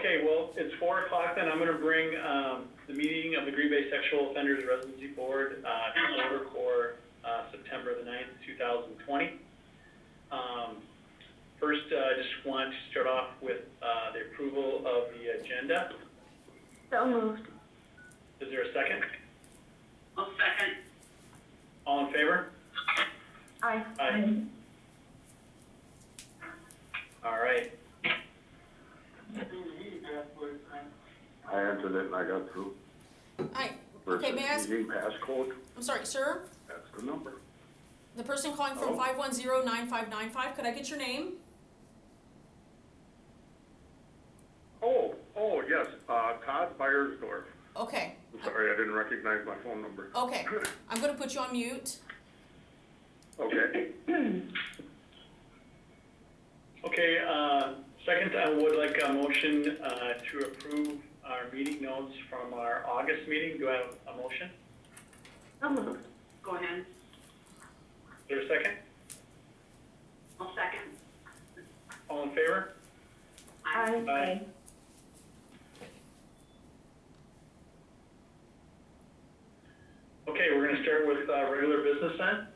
Okay, well, it's 4 o'clock then. I'm going to bring the meeting of the Green Bay Sexual Offenders Residency Board to order for September the 9th, 2020. First, I just want to start off with the approval of the agenda. So moved. Is there a second? I'll second. All in favor? Aye. Aye. All right. I entered it and I got through. Hi. Okay, may I ask? Meeting passcode, I'm sorry, sir? that's the number. The person calling from Hello? 510-9595, could I get your name? Oh, yes, Todd Beiersdorf. Okay. I'm sorry, I didn't recognize my phone number. Okay. I'm going to put you on mute. Okay, Okay, second, I would like a motion to approve our meeting notes from our August meeting. Do I have a motion? So moved. Go ahead. Is there a second? I'll second. All in favor? Aye. Aye. Okay, we're going to start with regular business then.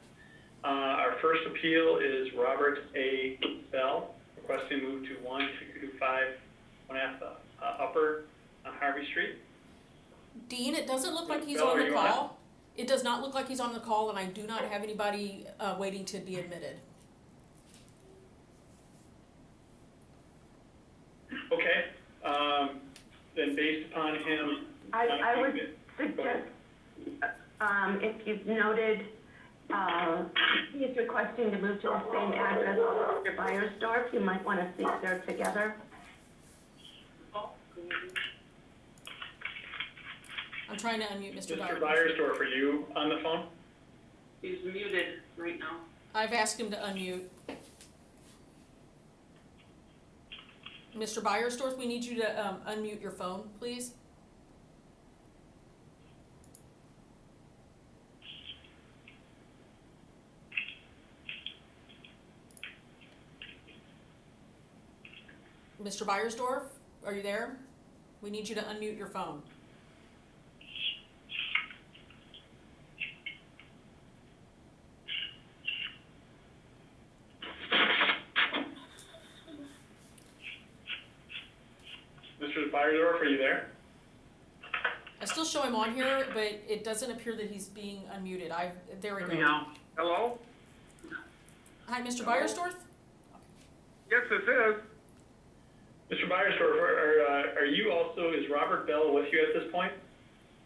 Our first appeal is Robert A. Bell, requesting move to 12225 1F Upper on Harvey Street. Dean, it doesn't look like he's Bill, on are the you on? call. It does not look like he's on the call, and I do not have anybody waiting to be admitted. Okay, then based upon him. I would suggest, if you've noted, he is requesting to move to the same address as Mr. Beiersdorf. You might want to see if they're together. I'm trying to unmute Mr. Mr. Dyer. Beiersdorf, are you on the phone? He's muted right now. I've asked him to unmute. Mr. Beiersdorf, we need you to unmute your phone, please. Mr. Beiersdorf, are you there? We need you to unmute your phone. Mr. Beiersdorf, are you there? I still show him on here, but it doesn't appear that he's being unmuted. There we go. now. Hello? Hi, Mr. Beiersdorf? Yes, this is. Mr. Beiersdorf, are you also, is Robert Bell with you at this point?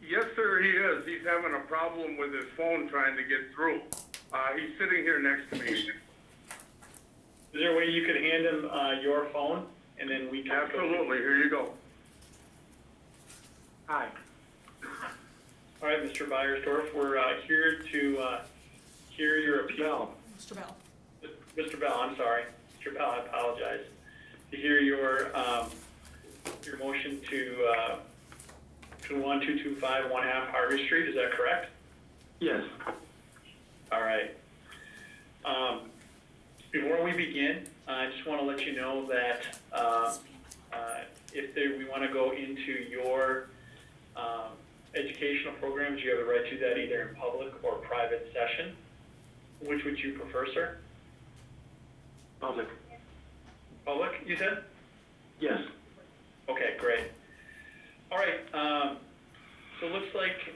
Yes, sir, he is. He's having a problem with his phone trying to get through. He's sitting here next to me. Is there a way you could hand him your phone and then we can? Absolutely, here you go. Hi. All right, Mr. Beiersdorf, we're here to hear your appeal. Mr. Bell. Mr. Bell, I'm sorry. Mr. Bell, I apologize. To hear your motion to 12225 1/2 Harvey Street, is that correct? Yes. All right. Before we begin, I just want to let you know that if we want to go into your educational programs, you have the right to that either in public or private session. Which would you prefer, sir? Public. Public, you said? Yes. Okay, great. All right, so it looks like,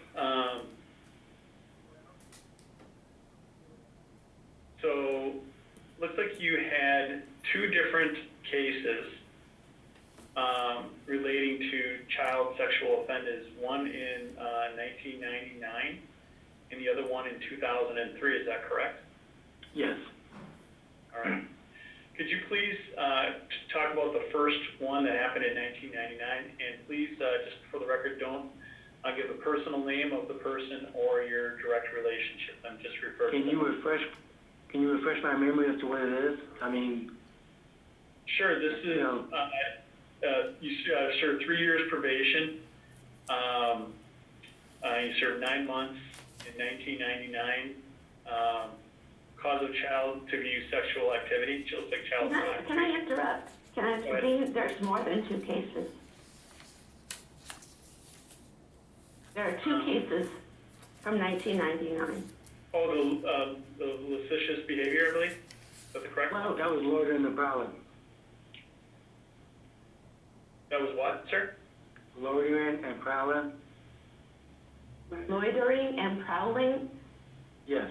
you had two different cases relating to child sexual offenses, one in 1999 and the other one in 2003, is that correct? Yes. All right. Could you please talk about the first one that happened in 1999, and please, just for the record, don't give a personal name of the person or your direct relationship, and just refer to Can you refresh my memory as to what it is? I mean, Sure, this is, you served 3 years probation. You served 9 months in 1999. Cause of child to view sexual activity, just like child Can I interrupt? Can I intervene? There's more than two cases. two cases from 1999. Oh, the lascivious behavior, I believe? Is that the correct one? Well, That was loitering and prowling. That was what, sir? Loitering and prowling? loitering and prowling, Yes.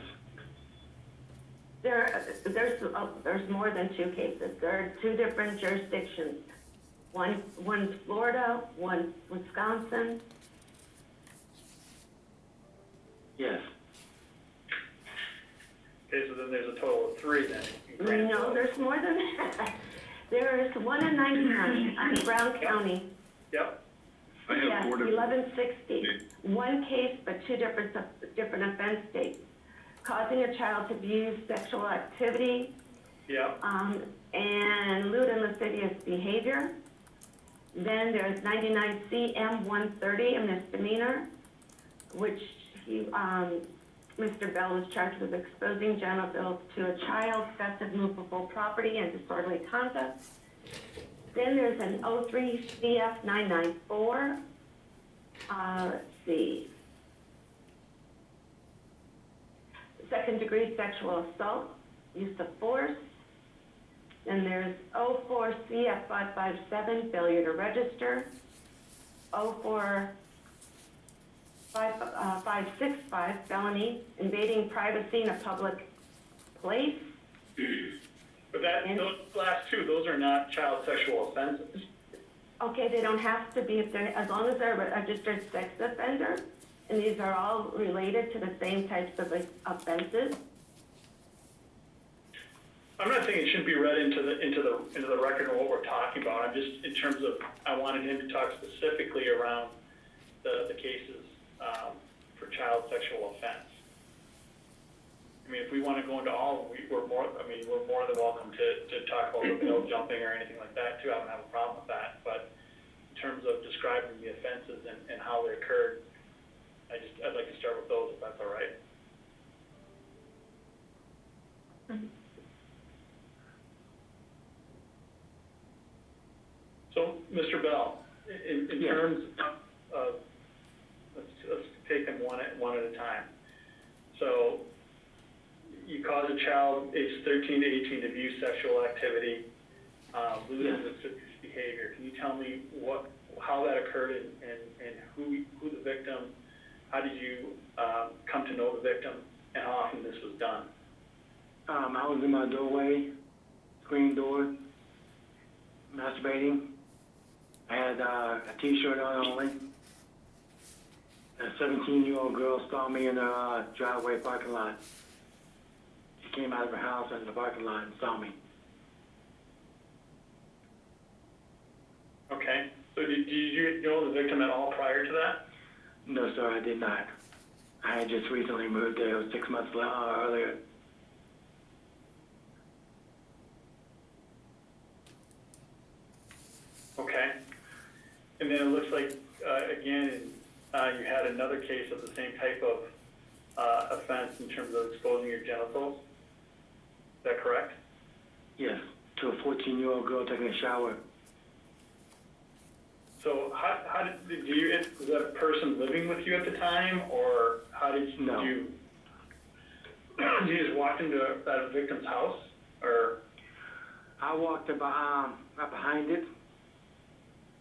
there's more than two cases. There are two different jurisdictions. One's Florida, one's Wisconsin. Yes. Okay, so then there's a total of three then. in Grand No, Forks. there's more than that. There's one in 99 out of Brown County. Yep, I have Yes, 1160. One case, but two different offense dates. Causing a child to view sexual activity, yep, and lewd and lascivious behavior. Then there's 99 CM 130, a misdemeanor, which Mr. Bell was charged with exposing genitals to a child, excessive movable property, and disorderly conduct. Then there's an 03 CF 994. Let's see. Second degree sexual assault, use of force. Then there's 04 CF 557, failure to register. 04 565, felony, invading privacy in a public place. but those last two, those are not child sexual offenses. Okay, they don't have to be if they're, as long as they're a registered sex offender, and these are all related to the same types of offenses. I'm not saying it shouldn't be read into the record of what we're talking about. I'm just, in terms of, I wanted him to talk specifically around the cases for child sexual offense. I mean, if we want to go into all, we're more than welcome to talk about the bail jumping or anything like that too. I don't have a problem with that. But in terms of describing the offenses and how they occurred, I'd like to start with those, if that's all right. Mhm. So, Mr. Bell, in Yes. terms of, let's take them one at a time. So, you cause a child aged 13 to 18 to view sexual activity, lewd and lascivious behavior. Can you tell me how that occurred and who the victim? How did you come to know the victim, and how often this was done? I was in my doorway, screen door, masturbating. I had a t-shirt on only. A 17-year-old girl saw me in the driveway parking lot. She came out of her house in the parking lot and saw me. Okay. So did you know the victim at all prior to that? No, sir, I did not. I had just recently moved there. It was 6 months earlier. Okay. And then it looks like, again, you had another case of the same type of offense in terms of exposing your genitals. Is that correct? Yes, to a 14-year-old girl taking a shower. So how did you, was that person living with you at the time, or how did you? No. You just walked into that victim's house, or? I walked up behind it,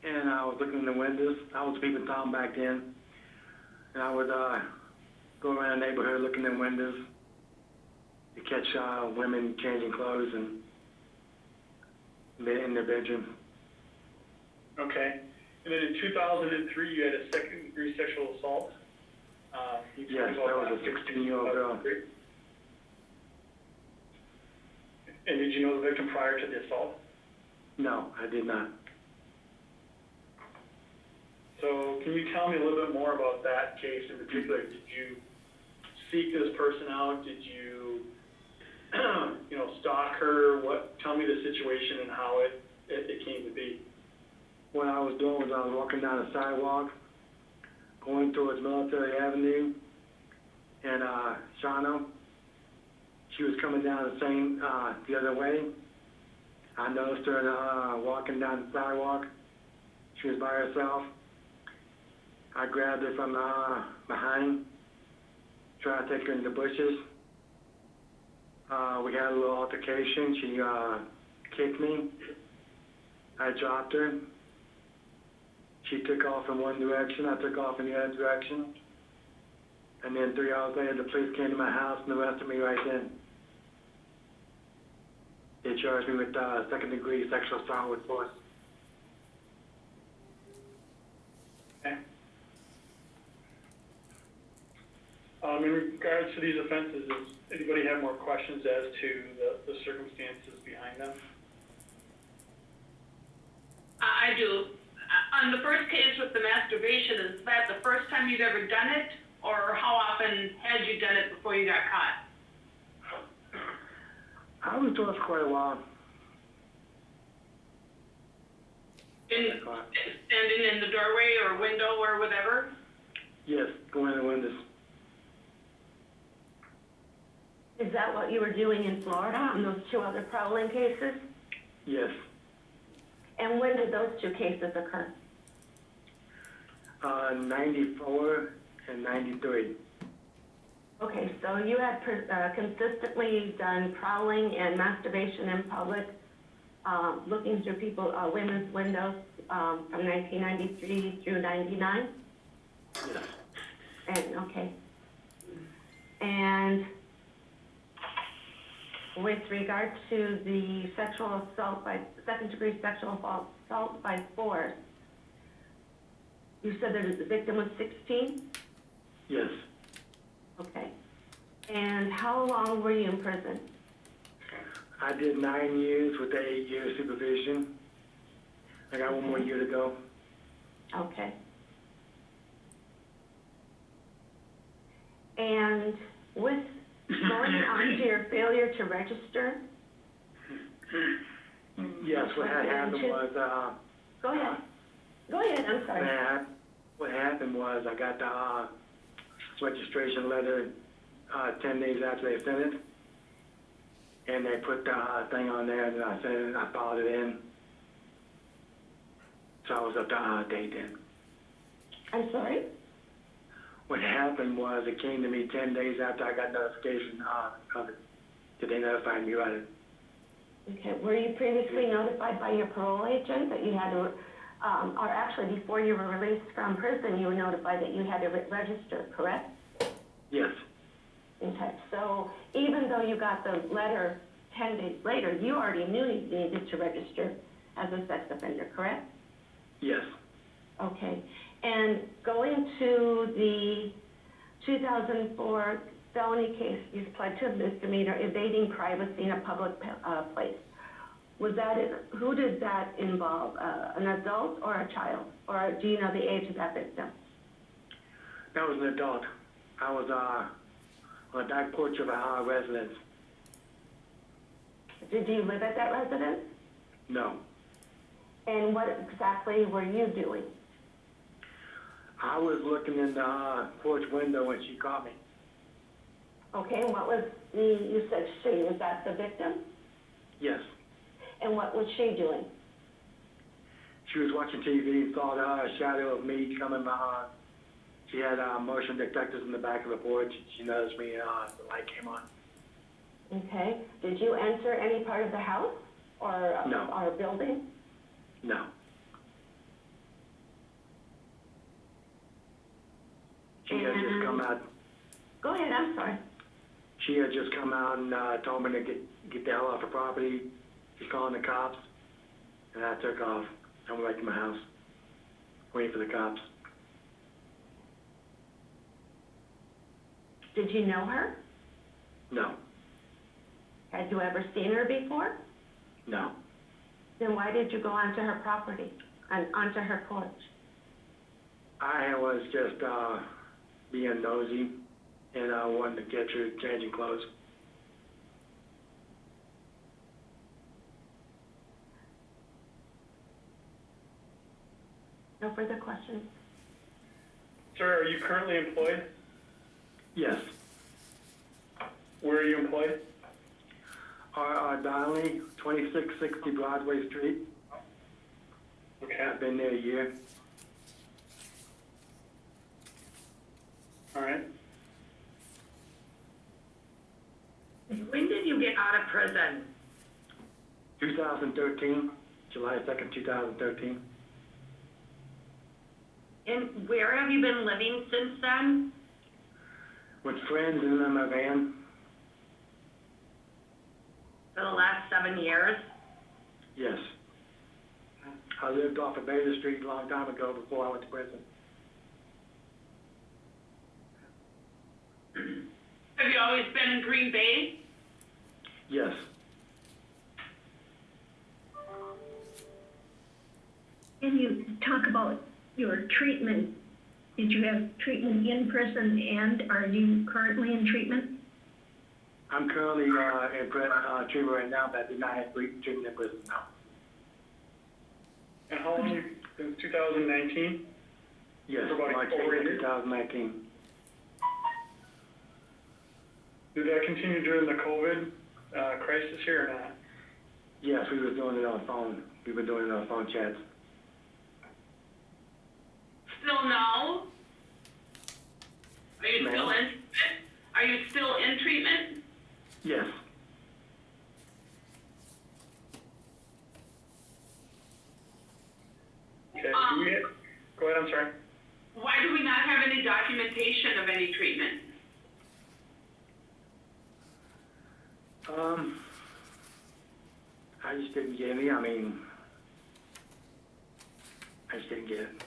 and I was looking in the windows. I was peeping Tom back then, and I would go around the neighborhood looking in windows to catch women changing clothes and in their bedroom. Okay. And then in 2003, you had a second-degree sexual assault. Can you Yes, talk about that was a 16-year-old girl. And did you know the victim prior to the assault? No, I did not. So can you tell me a little bit more about that case in particular? Did you seek this person out? Did you, stalk her? Tell me the situation and how it came to be. What I was doing was I was walking down the sidewalk, going towards Military Avenue, and Shauna, she was coming down the other way. I noticed her walking down the sidewalk. She was by herself. I grabbed her from behind, tried to take her in the bushes. We had a little altercation. She kicked me. I dropped her. She took off in one direction. I took off in the other direction. And then 3 hours later, the police came to my house and arrested me right then. They charged me with second-degree sexual assault with force. Okay. In regards to these offenses, does anybody have more questions as to the circumstances behind them? I do. On the first case with the masturbation, is that the first time you've ever done it? Or how often had you done it before you got caught? I was doing it for quite a while. Standing in the doorway or window or whatever? Yes, going in the windows. Is that what you were doing in Florida on those 2 other prowling cases? Yes. And when did those 2 cases occur? 94 and 93. Okay, so you had consistently done prowling and masturbation in public, looking through women's windows from 1993 through 99? Yes. Okay. And with regard to the second-degree sexual assault by force, you said that the victim was 16? Yes. Okay. And how long were you in prison? I did 9 years with 8 years supervision. I got 1 more year to go. Okay. And with going on to your failure to register? Yes, what had happened was, Go ahead. Go ahead, I'm sorry. what happened was I got the registration letter 10 days after they sent it. And they put the thing on there, and I sent it, and I followed it in. So I was up to date then. I'm sorry? What happened was it came to me 10 days after I got notification of it. Did they notify me about it? Okay, were you previously notified by your parole agent that you had to, or actually before you were released from prison, you were notified that you had to register, correct? Yes. Okay, so even though you got the letter 10 days later, you already knew you needed to register as a sex offender, correct? Yes. Okay, and going to the 2004 felony case, you pled to a misdemeanor, evading privacy in a public place. Was that, who did that involve, an adult or a child? Or do you know the age of that victim? That was an adult. I was on the back porch of our residence. Did you live at that residence? No. And what exactly were you doing? I was looking in the porch window when she caught me. Okay, and what was you said she, was that the victim? Yes. And what was she doing? She was watching TV and saw the shadow of me coming behind. She had motion detectors in the back of the porch. She noticed me and the light came on. Okay, did you enter any part of the house or No. or building? No. She had just come out. Go ahead, I'm sorry. She had just come out and told me to get the hell off the property. She's calling the cops, and I took off. I went back to my house, waiting for the cops. Did you know her? No. Had you ever seen her before? No. Then why did you go onto her property and onto her porch? I was just being nosy and wanted to catch her changing clothes. No further questions? Sir, are you currently employed? Yes. Where are you employed? Donnelly, 2660 Broadway Street. Okay. I've been there a year. All right. When did you get out of prison? 2013, July 2nd, 2013. And where have you been living since then? With friends and in my van. For the last 7 years? Yes. I lived off of Bader Street a long time ago before I went to prison. Have you always been in Green Bay? Yes. Can you talk about your treatment? Did you have treatment in prison, and are you currently in treatment? I'm currently in treatment right now, but I did not have treatment in prison now. And how long, since 2019? Yes, For about March 4 8th, years? 2019. Did that continue during the COVID crisis here or not? Yes, we were doing it on phone. We were doing it on phone chats. Still now? Are you still Ma'am? in? Are you still in treatment? Yes. Okay, do we, go ahead, I'm sorry. Why do we not have any documentation of any treatment? I just didn't get any. I just didn't get it.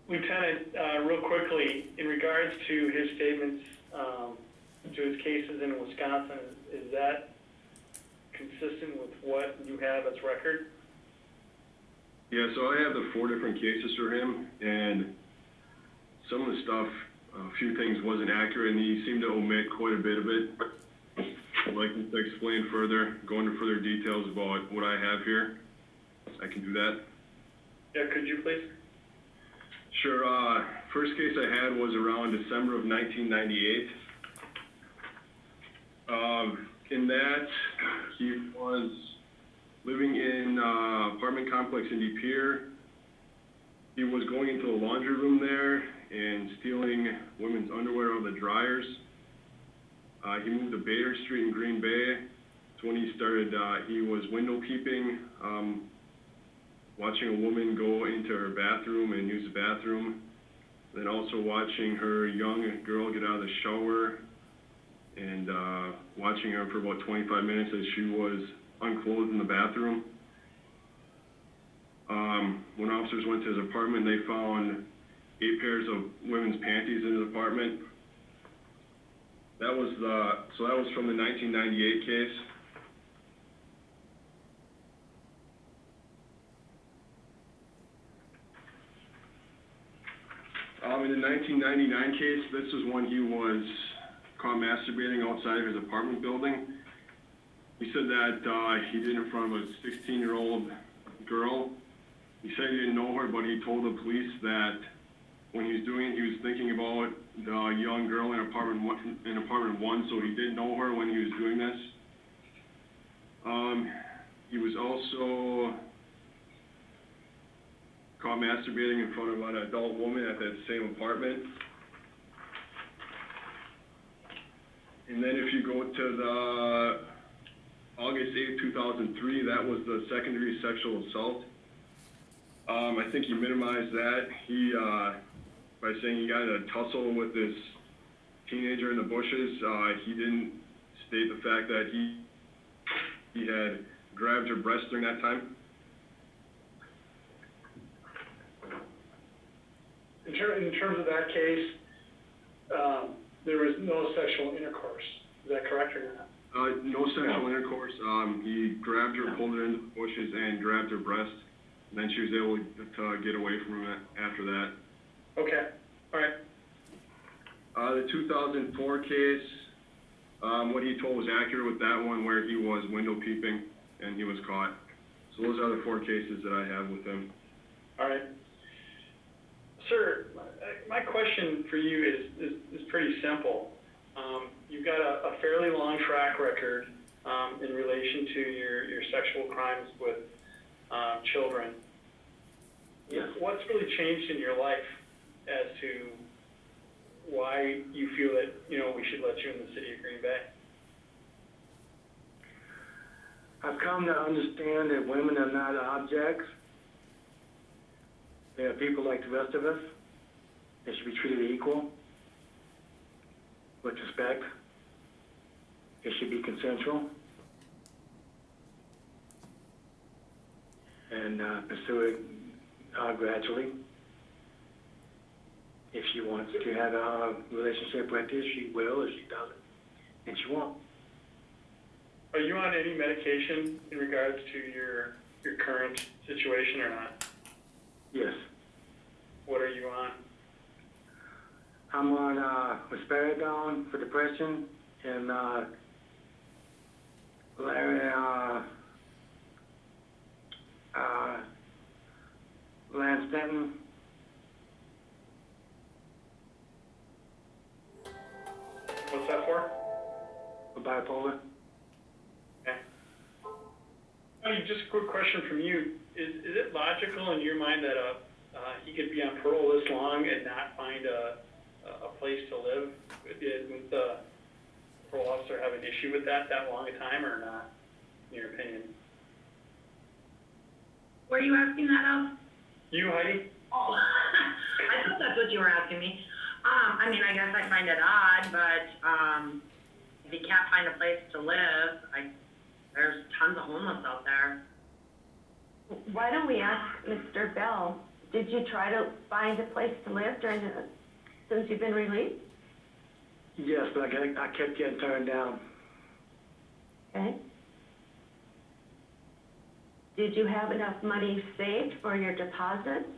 Lieutenant, real quickly, in regards to his statements, to his cases in Wisconsin, is that consistent with what you have as record? Yeah, so I have the 4 different cases for him, and some of the stuff, a few things wasn't accurate, and he seemed to omit quite a bit of it. I'd like him to explain further, go into further details about what I have here. I can do that. Yeah, could you please? Sure. First case I had was around December of 1998. In that, he was living in apartment complex in De Pere. He was going into the laundry room there and stealing women's underwear out of the dryers. He moved to Bader Street in Green Bay. That's when he started, he was window peeping, watching a woman go into her bathroom and use the bathroom. Then also watching her young girl get out of the shower and watching her for about 25 minutes as she was unclothed in the bathroom. When officers went to his apartment, they found 8 pairs of women's panties in his apartment. That was from the 1998 case. In the 1999 case, this was when he was caught masturbating outside of his apartment building. He said that he did it in front of a 16-year-old girl. He said he didn't know her, but he told the police that when he was doing it, he was thinking about the young girl in apartment 1, so he did know her when he was doing this. He was also caught masturbating in front of an adult woman at that same apartment. And then if you go to the August 8, 2003, that was the second-degree sexual assault. I think he minimized that. He, by saying he got in a tussle with this teenager in the bushes, he didn't state the fact that he had grabbed her breast during that time. In terms of that case, there was no sexual intercourse. Is that correct or not? No sexual intercourse. He grabbed her, pulled her into the bushes, and grabbed her breast. And then she was able to get away from him after that. Okay, all right. The 2004 case, what he told was accurate with that one, where he was window peeping and he was caught. So those are the 4 cases that I have with him. All right. Sir, my question for you is pretty simple. You've got a fairly long track record in relation to your sexual crimes with children. Yes. What's really changed in your life as to why you feel that, you know, we should let you in the city of Green Bay. I've come to understand that women are not objects. They are people like the rest of us. They should be treated equal, with respect. It should be consensual. And pursue it gradually. If she wants to have a relationship with you, she will. If she doesn't, then she won't. Are you on any medication in regards to your current situation or not? Yes. What are you on? I'm on risperidone for depression and Lanstantin. What's that for? For bipolar. Okay. Just a quick question from you. Is it logical in your mind that he could be on parole this long and not find a place to live? Would the parole officer have an issue with that long a time or not, in your opinion? Were you asking that of? You, Heidi? Oh, I thought that's what you were asking me. I mean, I guess I find it odd, but, if you can't find a place to live, there's tons of homeless out there. Why don't we ask Mr. Bell, did you try to find a place to live since you've been released? Yes, but I kept getting turned down. Okay. Did you have enough money saved for your deposits?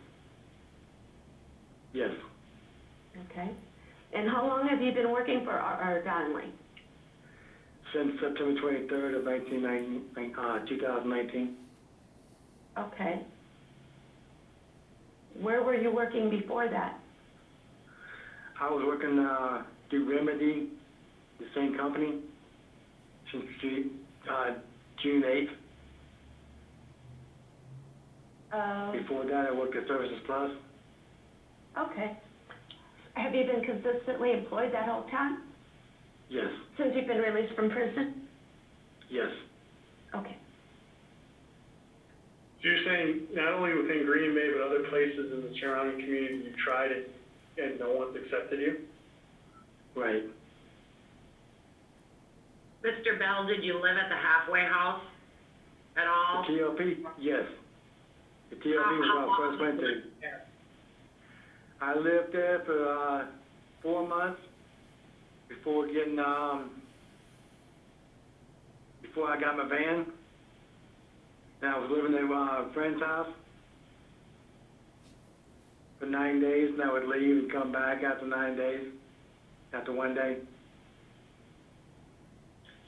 Yes. Okay. And how long have you been working for R. Donnelly? Since September 23rd of 2019. Okay. Where were you working before that? I was working through Remedy, the same company, since June 8th. Before that, I worked at Services Plus. Okay. Have you been consistently employed that whole time? Yes. Since you've been released from prison? Yes. Okay. So you're saying not only within Green Bay, but other places in the surrounding community you've tried it and no one's accepted you? Right. Mr. Bell, did you live at the halfway house at all? The TLP? Yes. The TLP was where I first went to. I lived there for 4 months before before I got my van. And I was living at a friend's house for 9 days, and I would leave and come back after 9 days, after 1 day.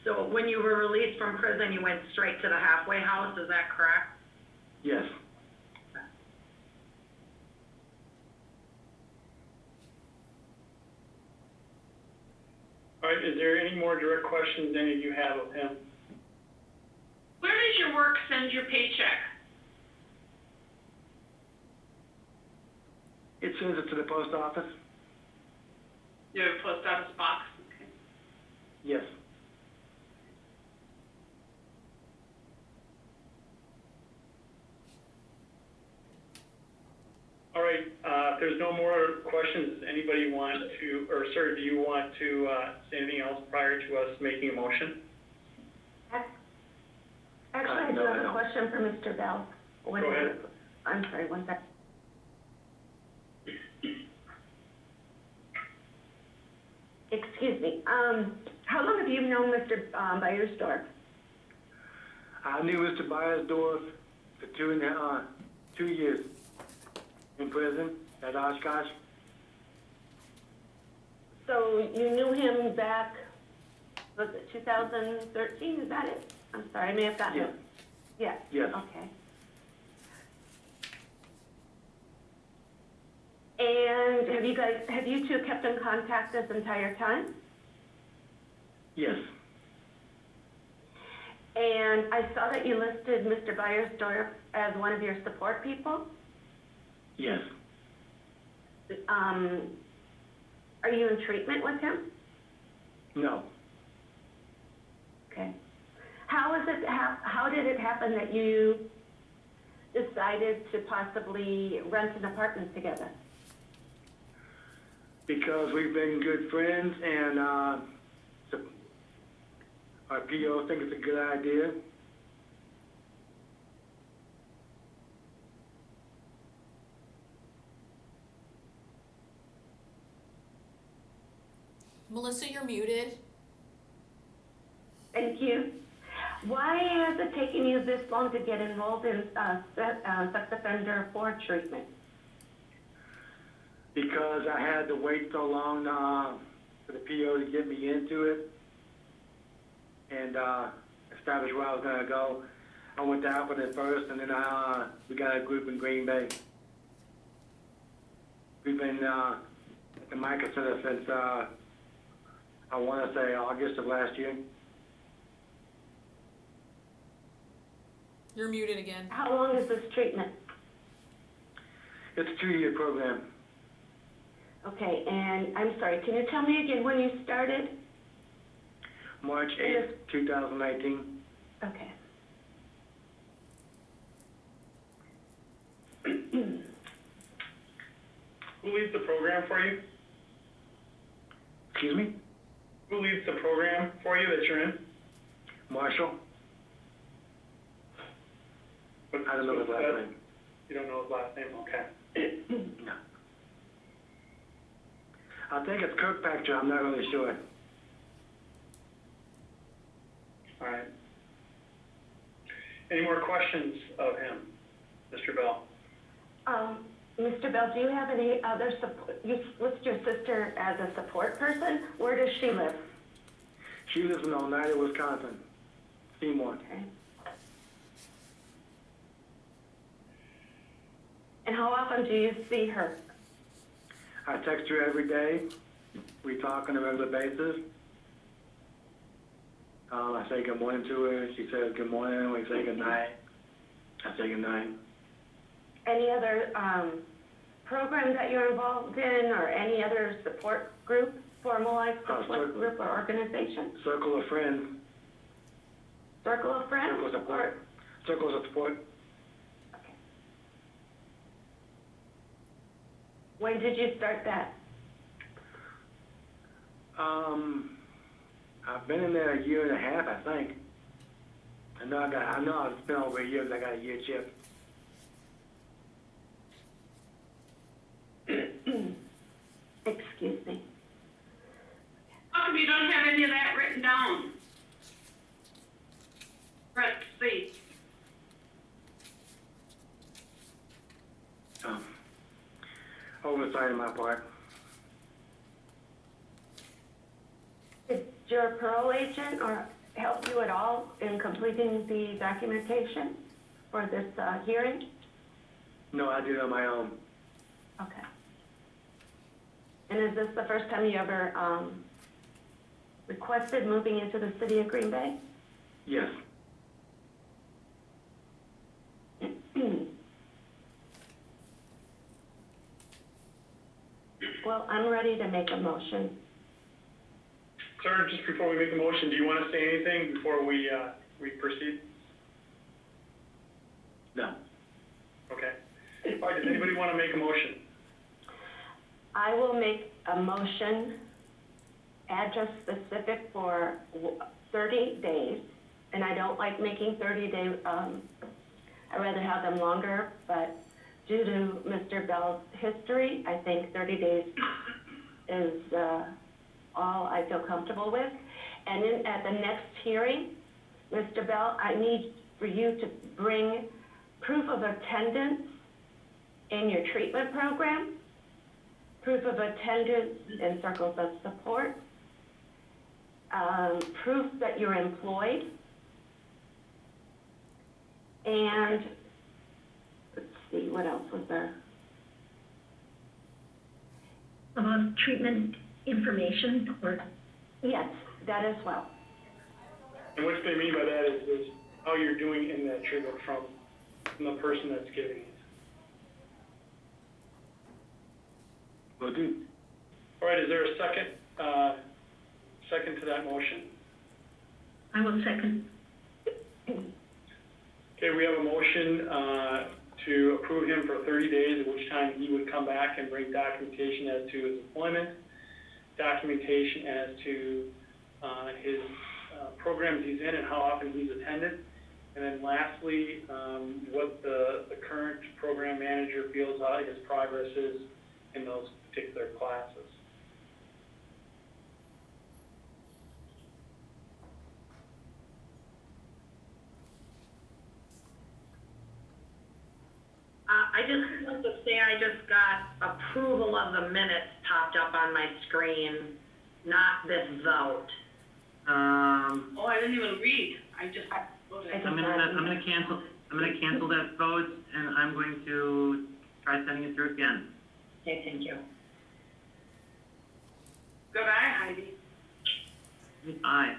So when you were released from prison, you went straight to the halfway house, is that correct? Yes. All right, is there any more direct questions any of you have of him? Where does your work send your paycheck? It sends it to the post office? You have a post office box? Okay. Yes. All right, if there's no more questions, does anybody want to, or sir, do you want to say anything else prior to us making a motion? Actually, I do No, I have a don't. question for Mr. Bell. Go ahead. I'm sorry, one sec. Excuse me, how long have you known Mr. Beiersdorf? I knew Mr. Beiersdorf for 2 years in prison at Oshkosh. So you knew him back, was it 2013, is that it? I'm sorry, I may have gotten Yes. it. Yeah. Yes. Okay. And have you two kept in contact this entire time? Yes. And I saw that you listed Mr. Beiersdorf as one of your support people. Yes. are you in treatment with him? No. Okay. How did it happen that you decided to possibly rent an apartment together? Because we've been good friends and, our PO think it's a good idea. Melissa, you're muted. Thank you. Why has it taken you this long to get enrolled in sex offender for treatment? Because I had to wait so long for the PO to get me into it and establish where I was going to go. I went to Alpha at first, and then we got a group in Green Bay. We've been at the Micah Center since, I want to say, August of last year. You're muted again. How long is this treatment? It's a 2-year program. Okay, and I'm sorry, can you tell me again when you started? March 8th, 2019. Okay. Who leads the program for you? Excuse me? Who leads the program for you that you're in? Marshall? I don't know his last name. You don't know his last name? Okay. No. I think it's Kirkpatrick, I'm not really sure. All right. Any more questions of him, Mr. Bell? Mr. Bell, do you have any other support? You list your sister as a support person. Where does she live? She lives in Oneida, Wisconsin. Seymour. Okay. And how often do you see her? I text her every day. We talk on a regular basis. I say good morning to her. She says good morning. We say good night. I say good night. Any other program that you're involved in, or any other support group, formalized support group or organization? Circle of friends. Circle of friends? Circles of support. Circles of support. Okay. When did you start that? I've been in there a year and a half, I think. I know it's been over a year, but I got a year chip. Excuse me. How come you don't have any of that written down? Press C. Oversight on my part. Did your parole agent or help you at all in completing the documentation for this hearing? No, I did it on my own. Okay. And is this the first time you ever requested moving into the city of Green Bay? Yes. Well, I'm ready to make a motion. Sir, just before we make the motion, do you want to say anything before we proceed? No. Okay. All right, does anybody want to make a motion? I will make a motion, address specific for 30 days, and I don't like making 30-day, I'd rather have them longer, but due to Mr. Bell's history, I think 30 days is all I feel comfortable with. And then at the next hearing, Mr. Bell, I need for you to bring proof of attendance in your treatment program, proof of attendance in circles of support, proof that you're employed, and let's see, what else was there? Treatment information or? Yes, that as well. And what they mean by that is how you're doing in that treatment from the person that's giving it. Will do. All right, is there a second, second to that motion? I will second. Okay, we have a motion, to approve him for 30 days, at which time he would come back and bring documentation as to his employment, documentation as to, his, programs he's in and how often he's attended. And then lastly, what the current program manager feels how his progress is in those particular classes. I just want to say I just got approval of the minutes popped up on my screen, not this vote. Oh, I didn't even read, I just voted. I I'm gonna cancel that vote, and I'm going to try sending it through again. Okay, thank you. Good eye, Heidi. Aye.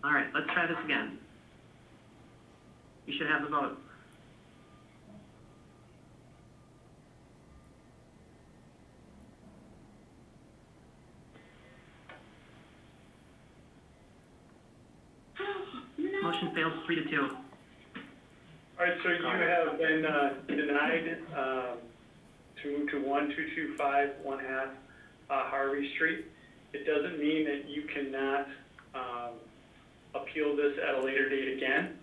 All right, let's try this again. You should have the vote. Motion fails 3-2. All right, so you have been, denied, to move to 1225 1/2 Harvey Street. It doesn't mean that you cannot, appeal this at a later date again.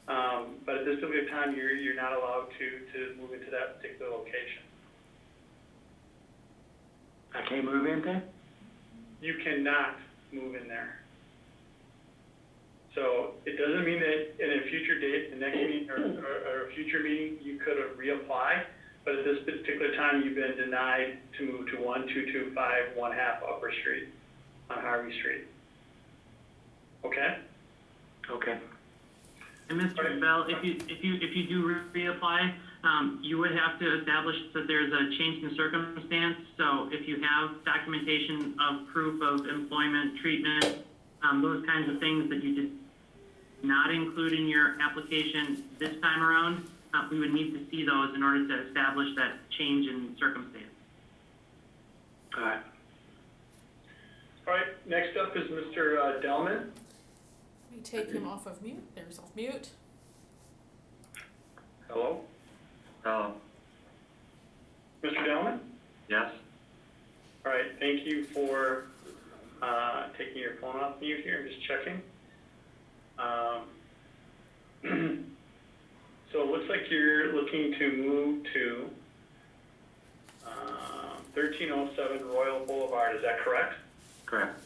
But at this particular time, you're not allowed to move into that particular location. I can't move in there? You cannot move in there. So it doesn't mean that in a future date, the next meeting or a future meeting, you could reapply. But at this particular time, you've been denied to move to 1225 1/2 Upper Street on Harvey Street. Okay? Okay. And Mr. Bell, if you do reapply, you would have to establish that there's a change in circumstance. So if you have documentation of proof of employment, treatment, those kinds of things that you did not include in your application this time around, we would need to see those in order to establish that change in circumstance. All right. All right, next up is Mr. Delman. Let me take him off of mute. There's off mute. Hello? Hello. Mr. Delman? Yes? All right, thank you for taking your phone off mute here. I'm just checking. So it looks like you're looking to move to 1307 Royal Boulevard, is that correct? Correct.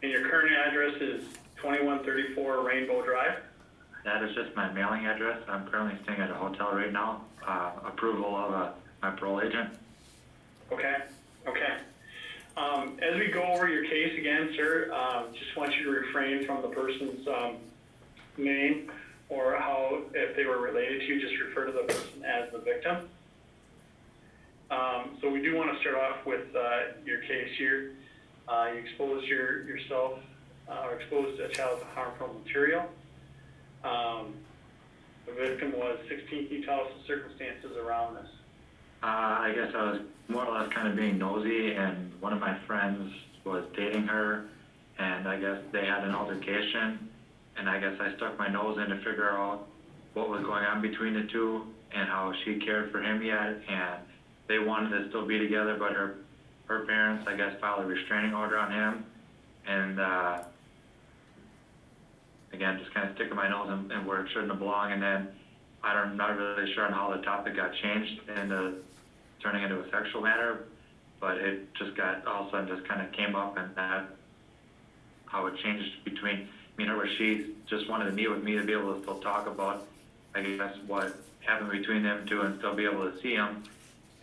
And your current address is 2134 Rainbow Drive? That is just my mailing address. I'm currently staying at a hotel right now. Approval of my parole agent. Okay, okay. As we go over your case again, sir, just want you to refrain from the person's name or how, if they were related to you, just refer to the person as the victim. So we do want to start off with your case here. You exposed yourself or exposed a child to harmful material. The victim was 16. Can you tell us the circumstances around this? I guess I was more or less kind of being nosy, and one of my friends was dating her, and I guess they had an altercation, and I guess I stuck my nose in to figure out what was going on between the two and how she cared for him yet, and they wanted to still be together, but her parents, I guess, filed a restraining order on him, and again, just kind of sticking my nose in where it shouldn't have belonged, and then I'm not really sure on how the topic got changed into turning into a sexual matter, but it just got, all of a sudden just kind of came up, and that, how it changed between me and her, where she just wanted to meet with me to be able to still talk about, I guess, what happened between them two and still be able to see him,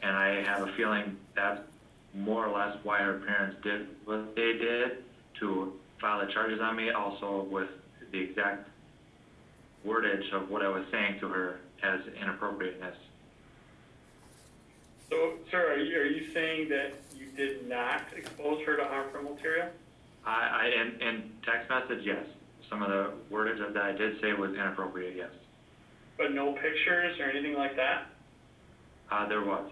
and I have a feeling that's more or less why her parents did what they did to file the charges on me, also with the exact wordage of what I was saying to her as inappropriateness. So, sir, are you saying that you did not expose her to harmful material? In text message, yes. Some of the wordage that I did say was inappropriate, yes. But no pictures or anything like that? There was.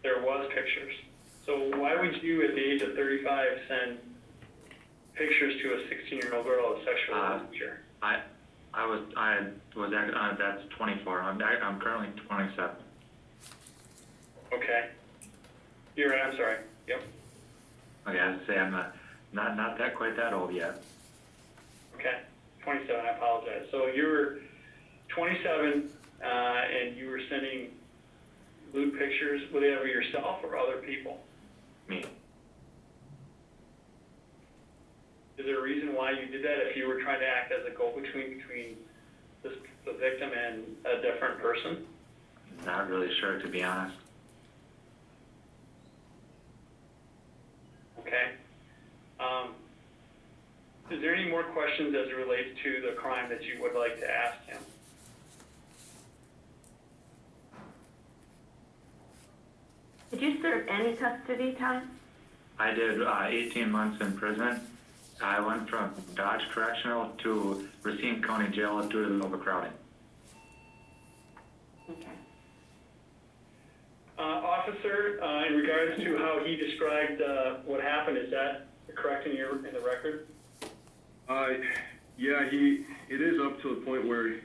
There was pictures. So why would you, at the age of 35, send pictures to a 16-year-old girl of sexual nature? That's 24. I'm currently 27. Okay. You're right, I'm sorry. Yep. Okay, I was say I'm not that quite that old yet. Okay, 27, I apologize. So you were 27, and you were sending lewd pictures, were they of yourself or other people? Me. Is there a reason why you did that if you were trying to act as a go-between between the victim and a different person? Not really sure, to be honest. Okay. Is there any more questions as it relates to the crime that you would like to ask him? Did you serve any custody time? I did 18 months in prison. I went from Dodge Correctional to Racine County Jail due to the overcrowding. Okay. Officer, in regards to how he described what happened, is that correct in the record? Yeah, it is up to the point where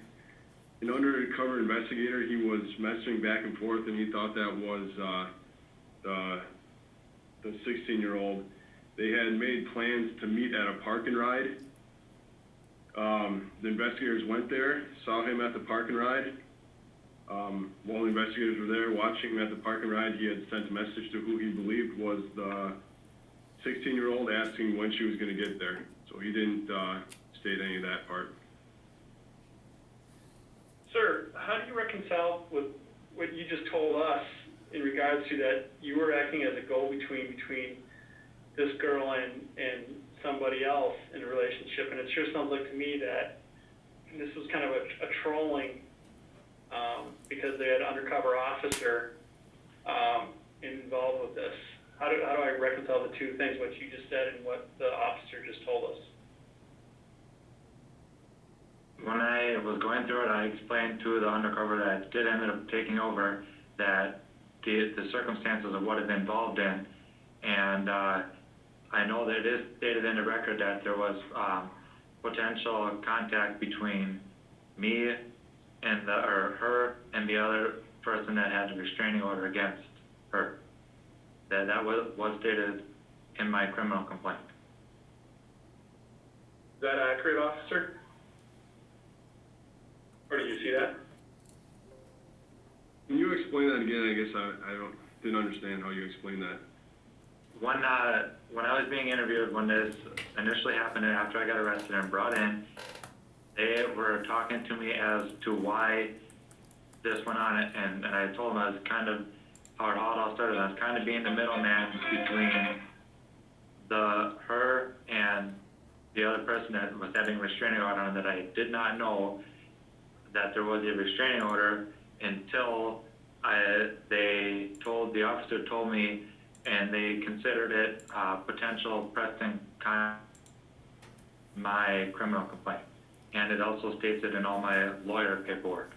an undercover investigator, he was messaging back and forth, and he thought that was the 16-year-old. They had made plans to meet at a park and ride. The investigators went there, saw him at the park and ride. While the investigators were there watching him at the park and ride, he had sent a message to who he believed was the 16-year-old asking when she was going to get there. So he didn't state any of that part. Sir, how do you reconcile with what you just told us in regards to that you were acting as a go-between between this girl and somebody else in a relationship? And it sure sounds like to me that this was kind of a trolling because they had an undercover officer involved with this. How do I reconcile the two things, what you just said and what the officer just told us? When I was going through it, I explained to the undercover that did end up taking over that the circumstances of what it involved in, and I know that it is stated in the record that there was potential contact between me and her and the other person that had a restraining order against her. That was stated in my criminal complaint. Is that accurate, officer? Or do you see that? Can you explain that again? I guess didn't understand how you explained that. When I was being interviewed, when this initially happened and after I got arrested and brought in, they were talking to me as to why this went on, and I told them I was kind of how it all started. I was kind of being the middleman between her and the other person that was having a restraining order on, that I did not know that there was a restraining order until the officer told me, and they considered it potential pressing my criminal complaint. And it also states it in all my lawyer paperwork.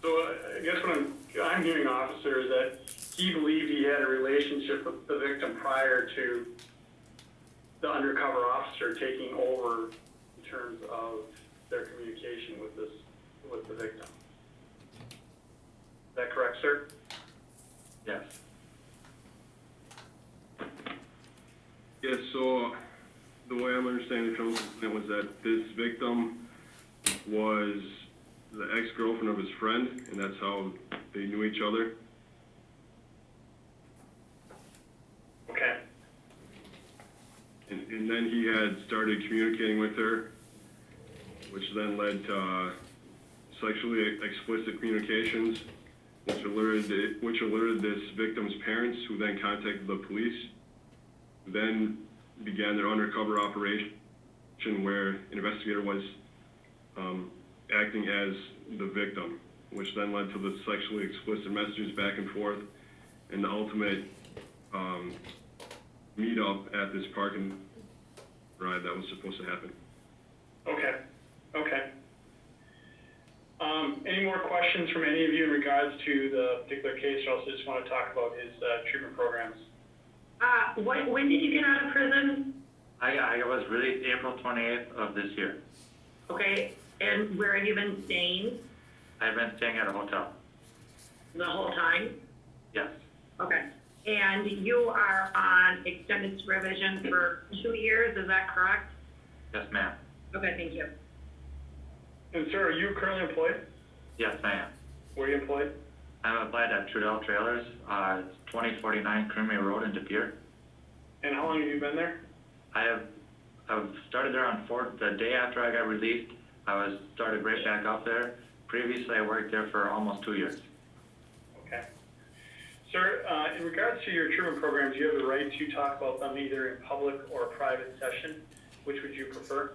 So I guess what I'm hearing, officer, is that he believed he had a relationship with the victim prior to the undercover officer taking over in terms of their communication with the victim. Is that correct, sir? Yes. Yes, so the way I'm understanding the criminal complaint was that this victim was the ex-girlfriend of his friend, and that's how they knew each other. Okay. And then he had started communicating with her, which then led to sexually explicit communications, which alerted this victim's parents, who then contacted the police, who then began their undercover operation where an investigator was acting as the victim. which then led to the sexually explicit messages back and forth, and the ultimate meet-up at this parking ride that was supposed to happen. Okay. Any more questions from any of you in regards to the particular case, or else I just want to talk about his treatment programs? When did you get out of prison? I was released April 28th of this year. Okay, and where have you been staying I've been staying at a hotel. the whole time? Yes, Okay, and you are on extended supervision for 2 years, is that correct? yes, ma'am. Okay, thank you. And sir, are you currently employed? Yes, I am. Where are you employed? I'm applied at Trudell Trailers, it's 2049 Creamy Road in De Pere. And how long have you been there? I've started there on the day after I got released. I started right back up there. Previously, I worked there for almost 2 years. Okay. Sir, in regards to your treatment programs, you have the right to talk about them either in public or a private session. Which would you prefer?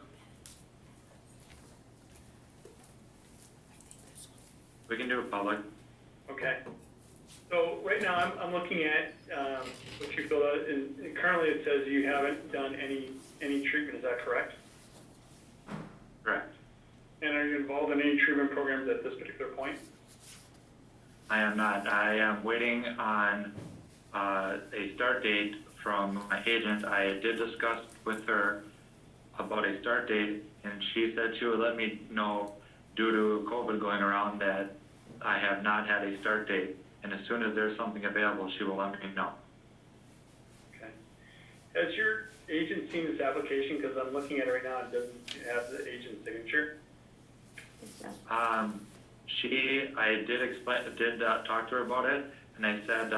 We can do it public. Okay. So right now, I'm looking at what you filled out, and currently it says you haven't done any treatment. Is that correct? Correct. And are you involved in any treatment programs at this particular point? I am not. I am waiting on a start date from my agent. I did discuss with her about a start date, and she said she would let me know due to COVID going around that I have not had a start date. And as soon as there's something available, she will let me know. Okay. Has your agent seen this application? Because I'm looking at it right now, it doesn't have the agent's signature. I did talk to her about it, and I said,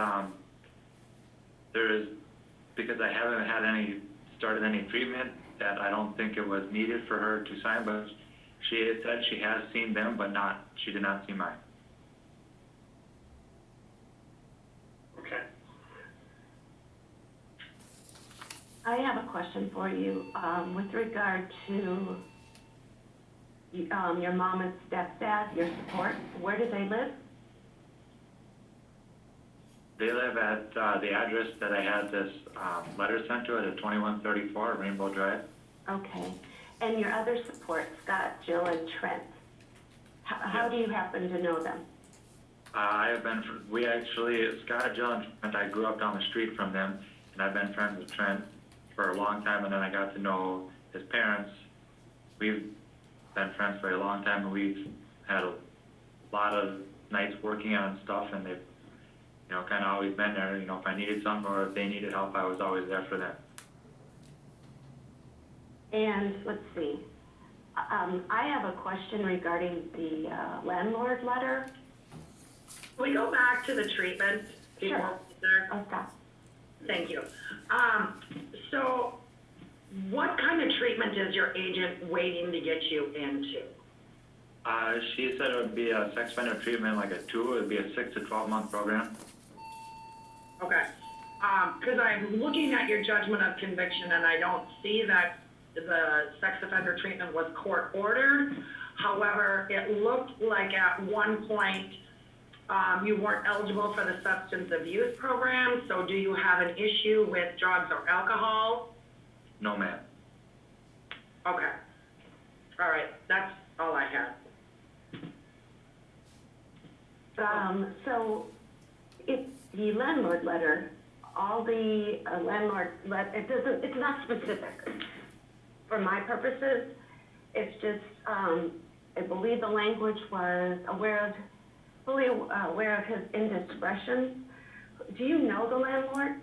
because I haven't started any treatment, that I don't think it was needed for her to sign, but she had said she has seen them, but she did not see mine. Okay. I have a question for you, with regard to, your mom and stepdad, your support. Where do they live? They live at the address that I had this letter sent to at 2134 Rainbow Drive. Okay. And your other support, Scott, Jill, and Trent. How do you happen to know them? Scott, Jill, and Trent, I grew up down the street from them, and I've been friends with Trent for a long time, and then I got to know his parents. We've been friends for a long time, and we've had a lot of nights working on stuff, and they've, kind of always been there. If I needed something or if they needed help, I was always there for them. And let's see, I have a question regarding the landlord letter. Can we go back to the treatment? Sure. Okay. Thank you. So what kind of treatment is your agent waiting to get you into? She said it would be a sex offender treatment, like it would be a 6 to 12 month program. Okay. Because I'm looking at your judgment of conviction and I don't see that the sex offender treatment was court ordered. However, it looked like at one point you weren't eligible for the substance abuse program. So do you have an issue with drugs or alcohol? No, ma'am. Okay. All right. That's all I had. So if the landlord letter, all the it's not specific. For my purposes, it's just, I believe the language was fully aware of his indiscretion. Do you know the landlord?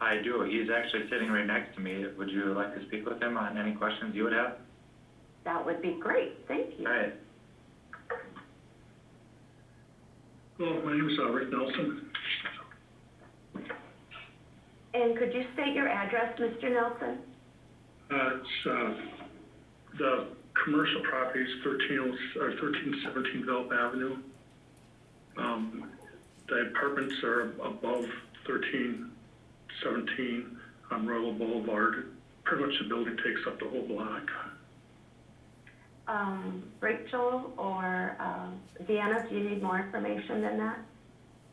I do. He's actually sitting right next to me. Would you like to speak with him on any questions you would have? That would be great. Thank you. All right. Hello, my name is Rick Nelson. And could you state your address, Mr. Nelson? It's the commercial properties, 1317 Velp Avenue. The apartments are above 1317 on Royal Boulevard. Pretty much the building takes up the whole block. Rachel or Deanna, do you need more information than that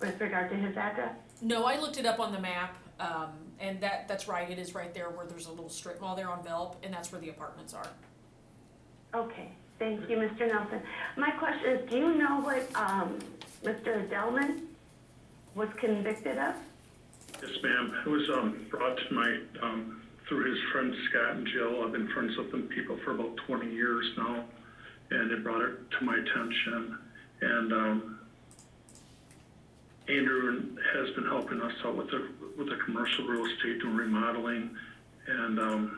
with regard to his address? No, I looked it up on the map, and that's right, it is right there where there's a little strip mall there on Velp, and that's where the apartments are. Okay, thank you, Mr. Nelson. My question is, do you know what, Mr. Delman was convicted of? Yes, ma'am. It was, brought to my, through his friend Scott and Jill. I've been friends with them people for about 20 years now, and it brought it to my attention. And, Andrew has been helping us out with the commercial real estate and remodeling. And, I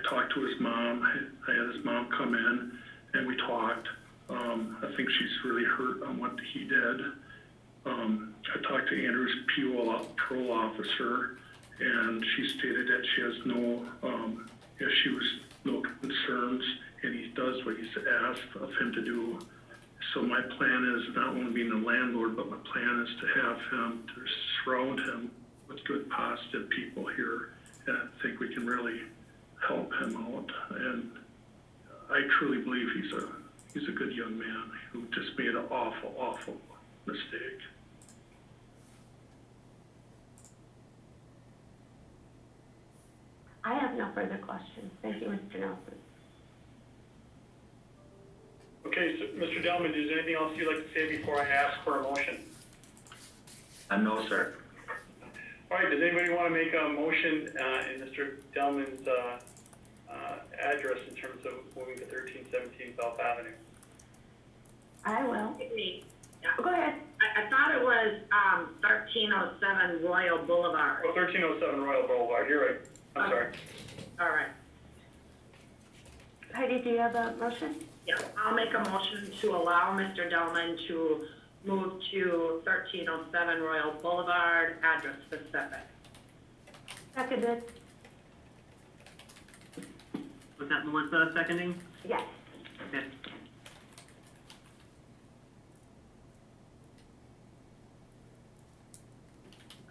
talked to his mom. I had his mom come in and we talked. I think she's really hurt on what he did. I talked to Andrew's parole officer, and she stated that she has no concerns, and he does what he's asked of him to do. So my plan is not only being a landlord, but my plan is to have him, to surround him with good, positive people here, and I think we can really help him out. And I truly believe he's a good young man who just made an awful, awful mistake. I have no further questions. Thank you, Mr. Nelson. Okay, so Mr. Delman, is there anything else you'd like to say before I ask for a motion? No, sir. All right, does anybody want to make a motion in Mr. Delman's address in terms of moving to 1317 South Avenue? I will. Me. Go ahead. I thought it was, 1307 Royal Boulevard. Oh, 1307 Royal Boulevard, you're right. I'm sorry. All right. Heidi, do you have a motion? Yeah, I'll make a motion to allow Mr. Delman to move to 1307 Royal Boulevard, address specific. Seconded. Was that Melissa seconding? Yes. Okay.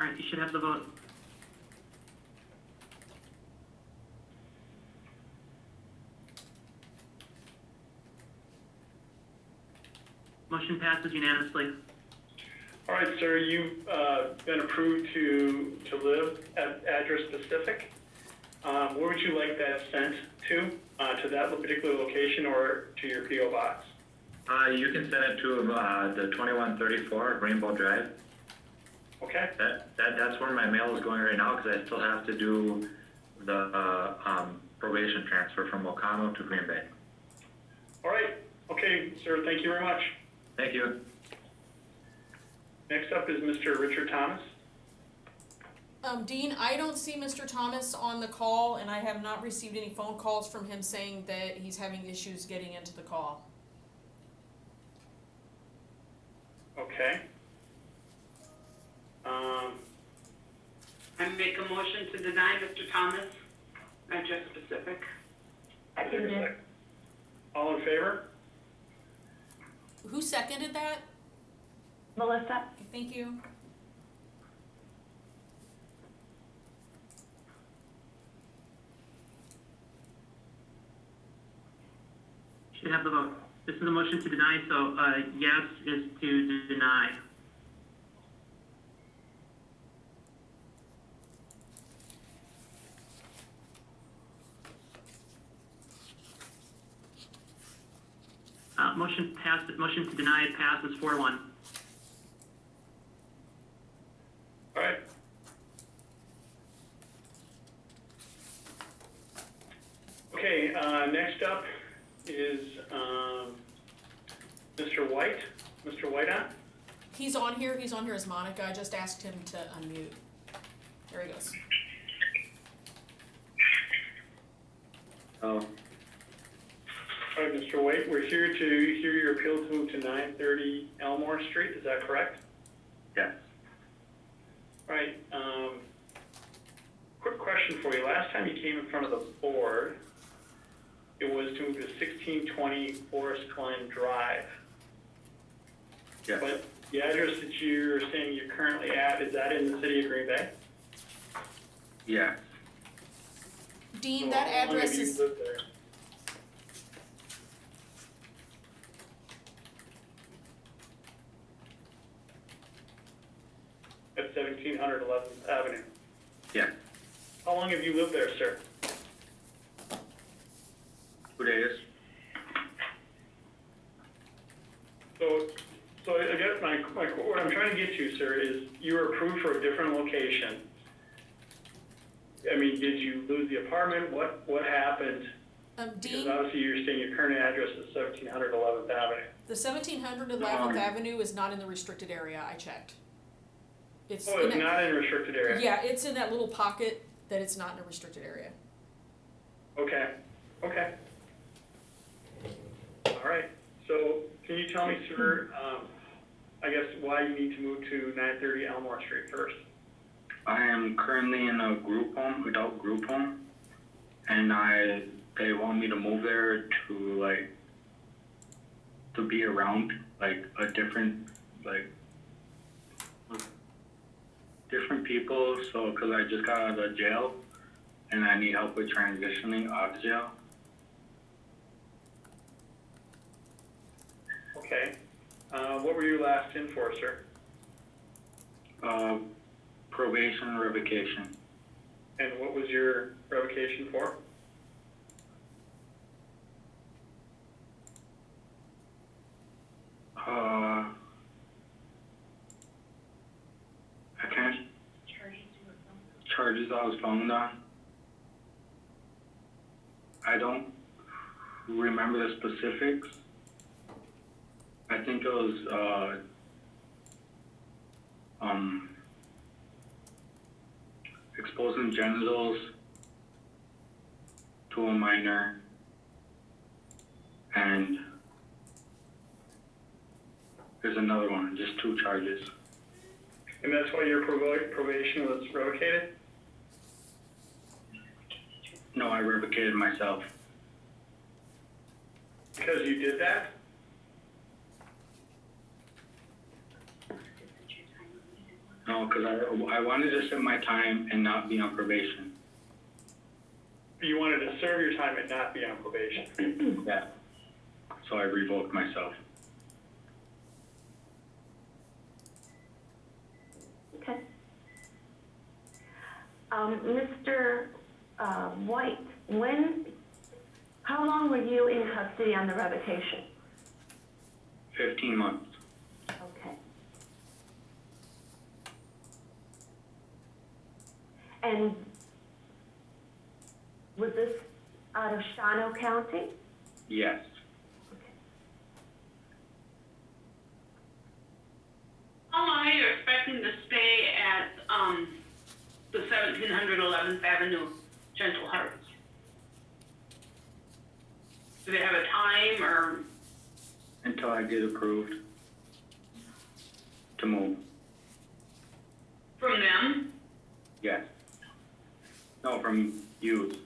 All right, you should have the vote. Motion passes unanimously. All right, sir, you've been approved to live at address specific. Where would you like that sent to that particular location or to your P.O. box? You can send it to the 2134 Rainbow Drive. Okay. That's where my mail is going right now because I still have to do the probation transfer from Ocano to Green Bay. All right. Okay, sir, thank you very much. Thank you. Next up is Mr. Richard Thomas. Dean, I don't see Mr. Thomas on the call, and I have not received any phone calls from him saying that he's having issues getting into the call. Okay. I make a motion to deny Mr. Thomas, address specific. Seconded. All in favor? Who seconded that? Melissa? Thank you. Should have the vote. This is a motion to deny, so yes is to deny. Motion to deny passes 4-1. All right. Okay, next up is Mr. White. Mr. White on? He's on here as Monica. I just asked him to unmute. There he goes. Oh. All right, Mr. White, we're here to hear your appeal to move to 930 Elmore Street, is that correct? Yes. All right, quick question for you. Last time you came in front of the board, it was to move to 1620 Forest Glen Drive. Yes. But the address that you're saying you're currently at, is that in the city of Green Bay? Yeah. Dean, So that how long address have you is, lived there? at 1700 11th Avenue. Yeah. How long have you lived there, sir? 2 days. So I guess what I'm trying to get to, sir, is you were approved for a different location. I mean, did you lose the apartment? What happened? Because Dean, obviously you're saying your current address is 1700 11th Avenue. the 1700 11th Avenue is not in the restricted area, I checked. It's Oh, it's not in a restricted area? Yeah, it's in that little pocket that it's not in a restricted area. Okay, okay. All right, so can you tell me, sir, I guess why you need to move to 930 Elmore Street first? I am currently in a group home, adult group home, and they want me to move there to be around a different people. So, cause I just got out of jail, and I need help with transitioning out of jail. Okay. What were you last in for, sir? Probation revocation. And what was your revocation for? I can't. Charges I was found on. I don't remember the specifics. I think it was, exposing genitals to a minor, and there's another one, just 2 charges. And that's why your probation was revocated? No, I revocated myself. Because you did that? No, because I wanted to serve my time and not be on probation. You wanted to serve your time and not be on probation? Yeah. So I revoked myself. Okay. Mr. White, how long were you in custody on the revocation? 15 months. Okay. And was this out of Shawano County? Yes. Okay. How long are you expecting to stay at, the 1700 11th Avenue, Gentle Hearts? Do they have a time or? Until I get approved to move. From them? Yes. No, from you.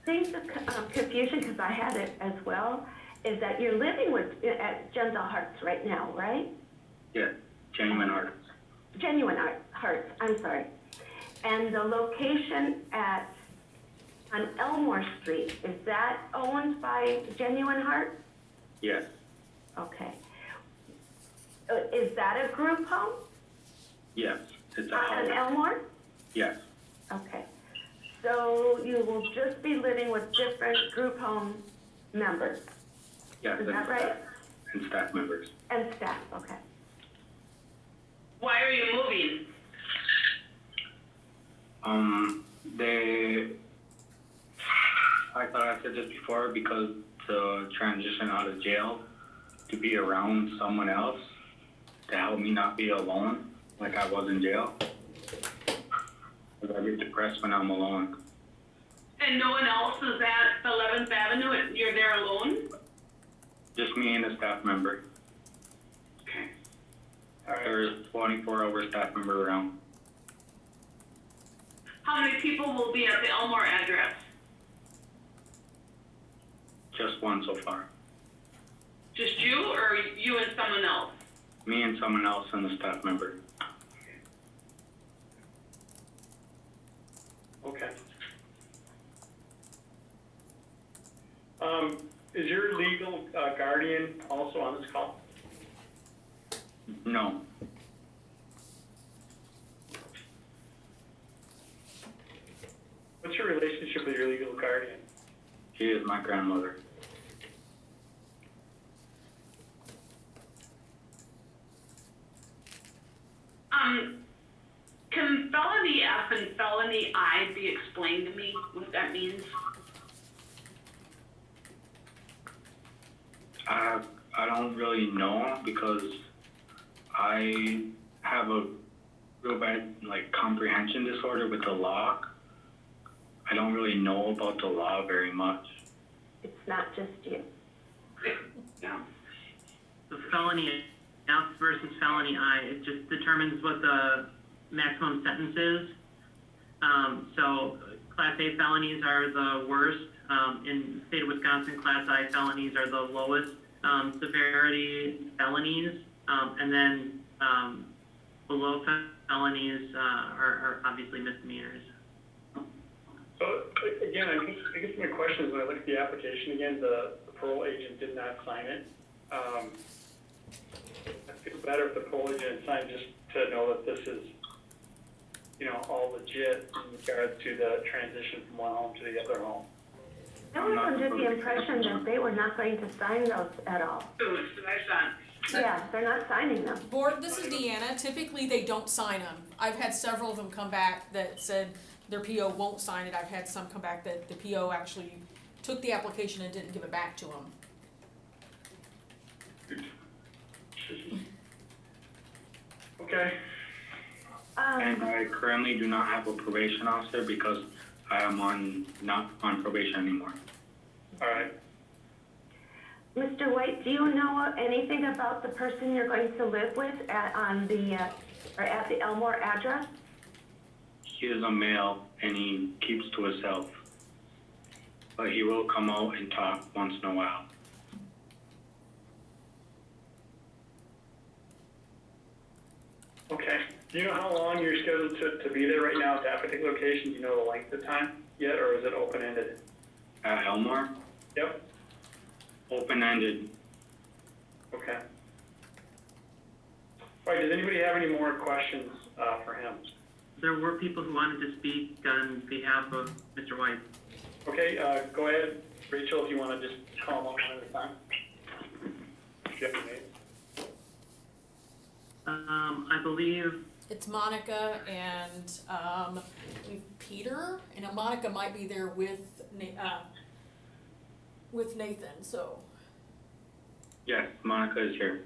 Things of confusion, because I had it as well, is that you're living at Gentle Hearts right now, right? Yeah, Genuine Hearts. Genuine Hearts, I'm sorry. And the location on Elmore Street, is that owned by Genuine Hearts? Yes. Okay. Is that a group home? Yes. It's a On house. Elmore? Yes. Okay. So you will just be living with different group home members? Yes. Is that right? And staff members. And staff, okay. Why are you moving? I thought I said this before, because to transition out of jail, to be around someone else, to help me not be alone, like I was in jail. Because I get depressed when I'm alone. And no one else is at 11th Avenue, and you're there alone? Just me and a staff member. Okay. There's 24-hour staff member around. How many people will be at the Elmore address? Just one so far. Just you, or you and someone else? Me and someone else and a staff member. Okay. Is your legal guardian also on this call? No. What's your relationship with your legal guardian? She is my grandmother. Can felony F and felony I be explained to me, what that means? I don't really know because I have a real bad comprehension disorder with the law. I don't really know about the law very much. It's not just you. Yeah. The felony F versus felony I, it just determines what the maximum sentence is. So Class A felonies are the worst. In the state of Wisconsin, Class I felonies are the lowest severity felonies. And then below felonies are obviously misdemeanors. So, again, I guess my question is, when I look at the application again, the parole agent did not sign it. I feel better if the parole agent signed, just to know that this is, all legit in regards to the transition from one home to the other home. I was under the impression that they were not going to sign those at all. Ooh, it's nice on. Yeah, they're not signing them. Board, this is Deanna. Typically, they don't sign them. I've had several of them come back that said their PO won't sign it. I've had some come back that the PO actually took the application and didn't give it back to them. Okay. And I currently do not have a probation officer because I am not on probation anymore. All right. Mr. White, do you know anything about the person you're going to live with at the Elmore address? He is a male and he keeps to himself. But he will come out and talk once in a while. Okay. Do you know how long you're scheduled to be there right now at that particular location? Do you know the length of time yet, or is it open-ended? At Elmore? Yep. Open-ended. Okay. All right, does anybody have any more questions for him? There were people who wanted to speak on behalf of Mr. White. Okay, go ahead, Rachel, if you want to just call them up one at a time. If you have a name. I believe It's Monica and Peter, and Monica might be there with Nathan. So. Yes, Monica is here.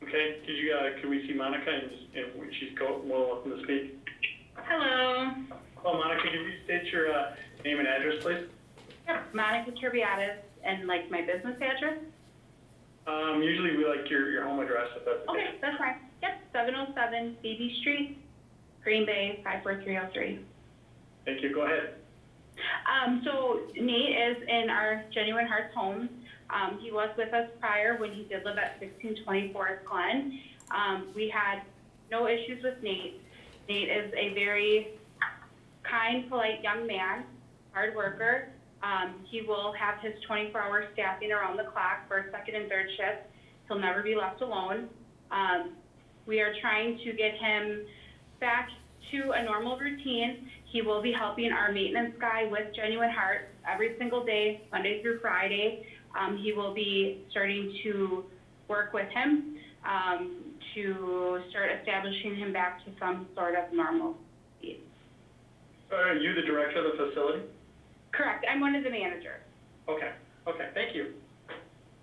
Okay, can we see Monica and she's welcome to speak? Hello. Hello, Monica, can you state your name and address, please? Yep, Monica Turbiatis, and my business address? Usually we like your home address, if that's okay. Okay, that's fine. Yep, 707 Phoebe Street, Green Bay, 54303. Thank you, go ahead. So Nate is in our Genuine Hearts home. He was with us prior when he did live at 1620 Forest Glen. We had no issues with Nate. Nate is a very kind, polite young man, hard worker. He will have his 24-hour staffing around the clock for second and third shift. He'll never be left alone. We are trying to get him back to a normal routine. He will be helping our maintenance guy with Genuine Hearts every single day, Monday through Friday. He will be starting to work with him to start establishing him back to some sort of normalcy. Are you the director of the facility? Correct, I'm one of the managers. Okay, thank you.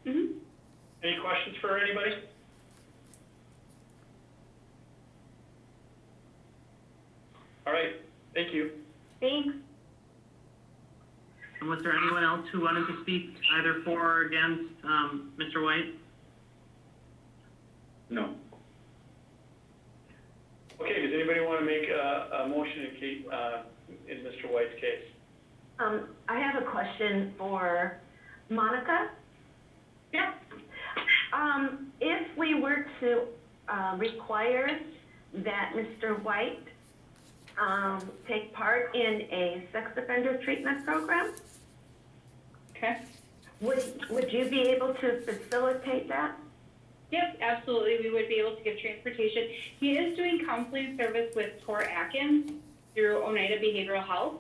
Mm-hmm. Any questions for anybody? All right, thank you. Thanks. And was there anyone else who wanted to speak either for or against Mr. White? No. Okay, does anybody want to make a motion in Mr. White's case? I have a question for Monica. Yeah. If we were to require that Mr. White take part in a sex offender treatment program, Okay. would you be able to facilitate that? Yep, absolutely, we would be able to give transportation. He is doing counseling service with Tor Atkins through Oneida Behavioral Health.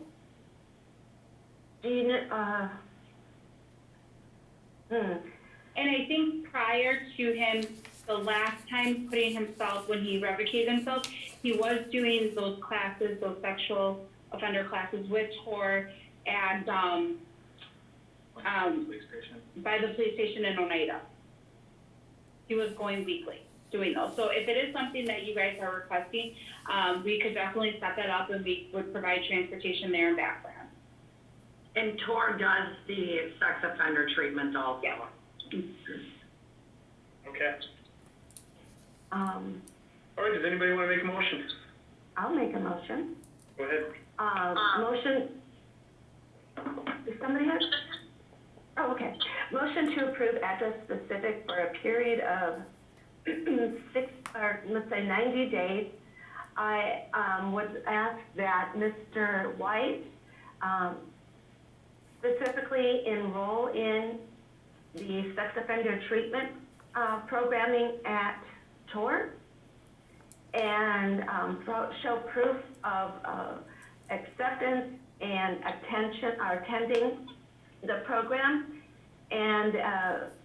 Do you And I think prior to him, the last time putting himself, when he revocated himself, he was doing those classes, those sexual offender classes with Tor and, by the police station in Oneida. He was going weekly, doing those. So if it is something that you guys are requesting, we could definitely set that up and we would provide transportation there and back for him. And Tor does the sex offender treatment also. Yeah. Okay. I'll All right, does anybody want to make a motion? make a motion. Go ahead. Motion, does somebody have? Oh, okay. Motion to approve address specific for a period of 90 days. I would ask that Mr. White specifically enroll in the sex offender treatment programming at TOR and show proof of acceptance and attending the program, and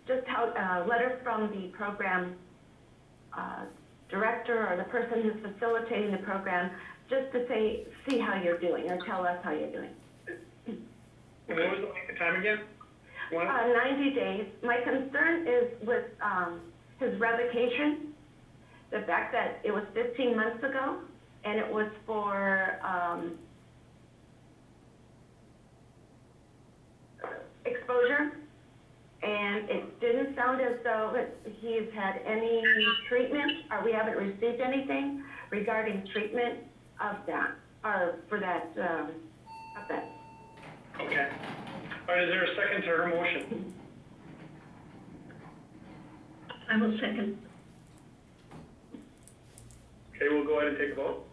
just how letter from the program director or the person who's facilitating the program, just to see how you're doing or tell us how you're doing. And what was the length of time again? 90 days. My concern is with his revocation, the fact that it was 15 months ago, and it was for exposure, and it didn't sound as though he's had any treatment, or we haven't received anything regarding treatment of that, or for that offense. Okay. All right, is there a second to her motion? I will second. Okay, we'll go ahead and take a vote.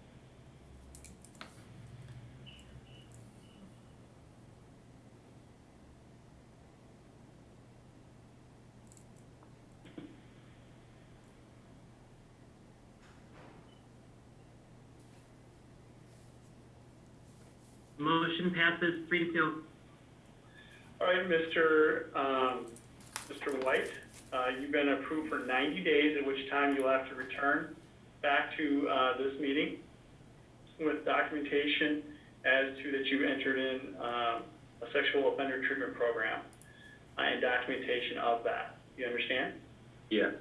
Motion passes 3-2. All right, Mr. White, you've been approved for 90 days, at which time you'll have to return back to this meeting with documentation as to that you entered in a sexual offender treatment program and documentation of that. You understand? Yes.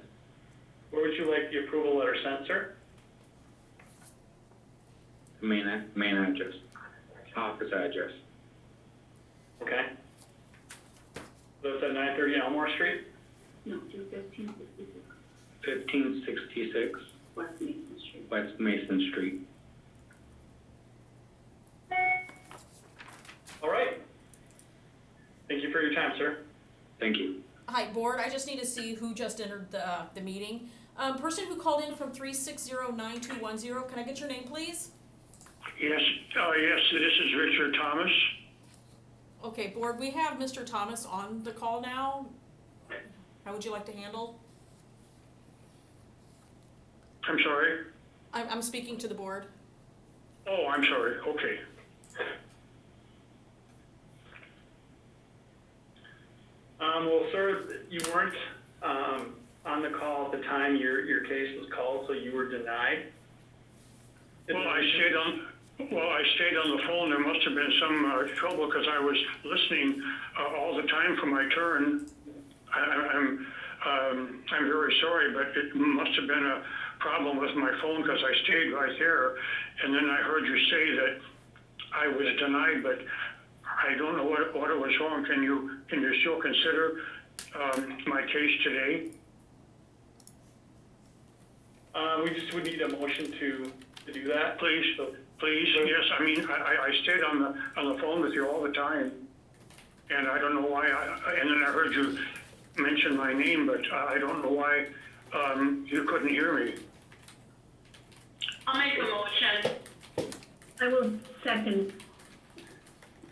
Where would you like the approval letter sent, sir? Main address, office address. Okay. So it's at 930 Elmore Street? No, do 1566 1566 West Mason Street. West Mason Street. All right. Thank you for your time, sir. Thank you. Hi, board, I just need to see who just entered the meeting. Person who called in from 360-9210, can I get your name, please? Yes, this is Richard Thomas. Okay, board, we have Mr. Thomas on the call now. How would you like to handle? I'm sorry? I'm speaking to the board. Oh, I'm sorry, okay. Well, sir, you weren't on the call at the time your case was called, so you were denied. Well, I stayed on the phone. There must have been some trouble because I was listening all the time for my turn. I'm very sorry, but it must have been a problem with my phone because I stayed right there. And then I heard you say that I was denied, but I don't know what was wrong. Can you still consider my case today? We just would need a motion to do that. Please, yes. I mean, I stayed on the phone with you all the time, and I don't know why. And then I heard you mention my name, but I don't know why you couldn't hear me. I'll make a motion. I will second.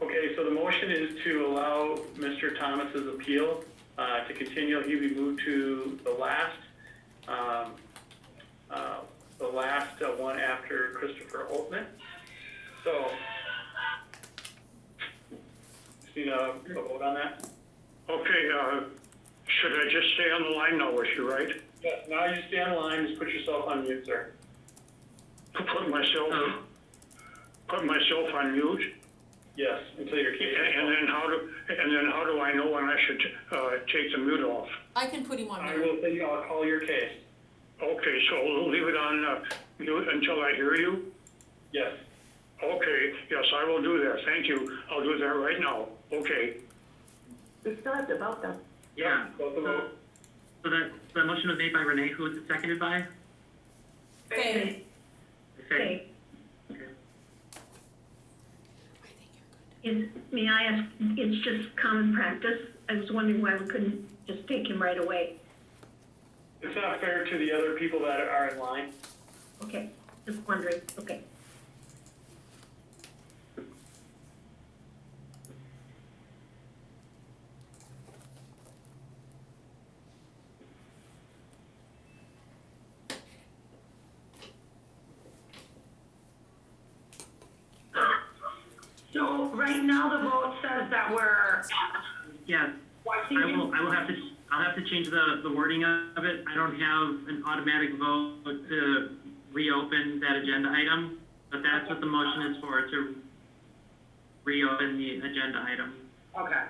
Okay, so the motion is to allow Mr. Thomas's appeal to continue. He will be moved to the last the last one after Christopher Altman. So, just need a vote on that? Okay, should I just stay on the line now with you, right? Yes, now you stay on line, just put yourself on mute, sir. Put myself on mute? Yes, until your case. And then how do I know when I should, take the mute off? I can put him on I mute. will, I'll call your case. Okay, so we'll leave it on, mute until I hear you? Yes. Okay, yes, I will do that, thank you. I'll do that right now, okay. We still have to vote though. Yeah, Both of them. so the motion was made by Renee, who was it seconded by? Okay. Okay. May I ask, it's just common practice? I was wondering why we couldn't just take him right away. It's not fair to the other people that are in line. Okay, just wondering, okay. So right now the vote says that we're, Yes, I'll have to change the wording of it. I don't have an automatic vote to reopen that agenda item, but that's what the motion is for, to reopen the agenda item. okay.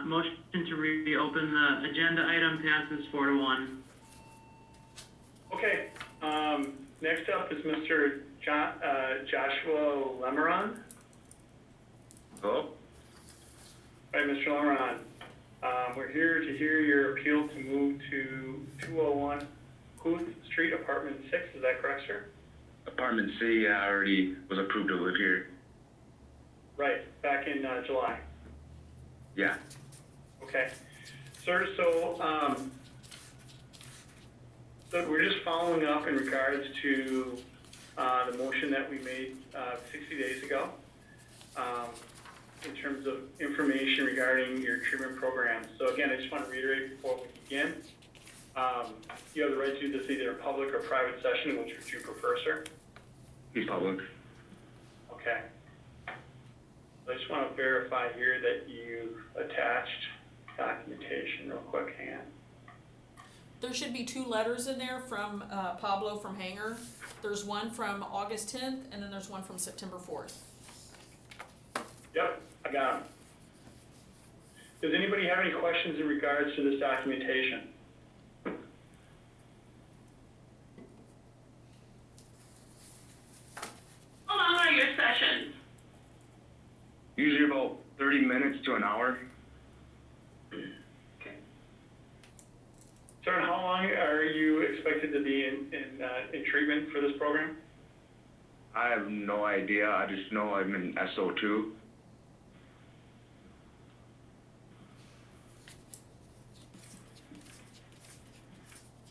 Motion to reopen the agenda item passes 4-1. Okay, next up is Mr. Joshua Lemeron. Hello? All right, Mr. Lemeron, we're here to hear your appeal to move to 201 Huth Street, Apartment 6, is that correct, sir? Apartment C, I already was approved to live here. Right, back in July. Yeah. Okay, sir, so we're just following up in regards to the motion that we made 60 days ago in terms of information regarding your treatment program. So again, I just want to reiterate before we begin, you have the right to do this either in public or private session, which would you prefer, sir? Public. Okay. I just want to verify here that you've attached documentation real quick, hang on. There should be 2 letters in there from Pablo from Hanger. There's one from August 10th, and then there's one from September 4th. Yep, I got them. Does anybody have any questions in regards to this documentation? How long are your sessions? Usually about 30 minutes to an hour. Sir, and how long are you expected to be in treatment for this program? I have no idea. I just know I'm in SO2.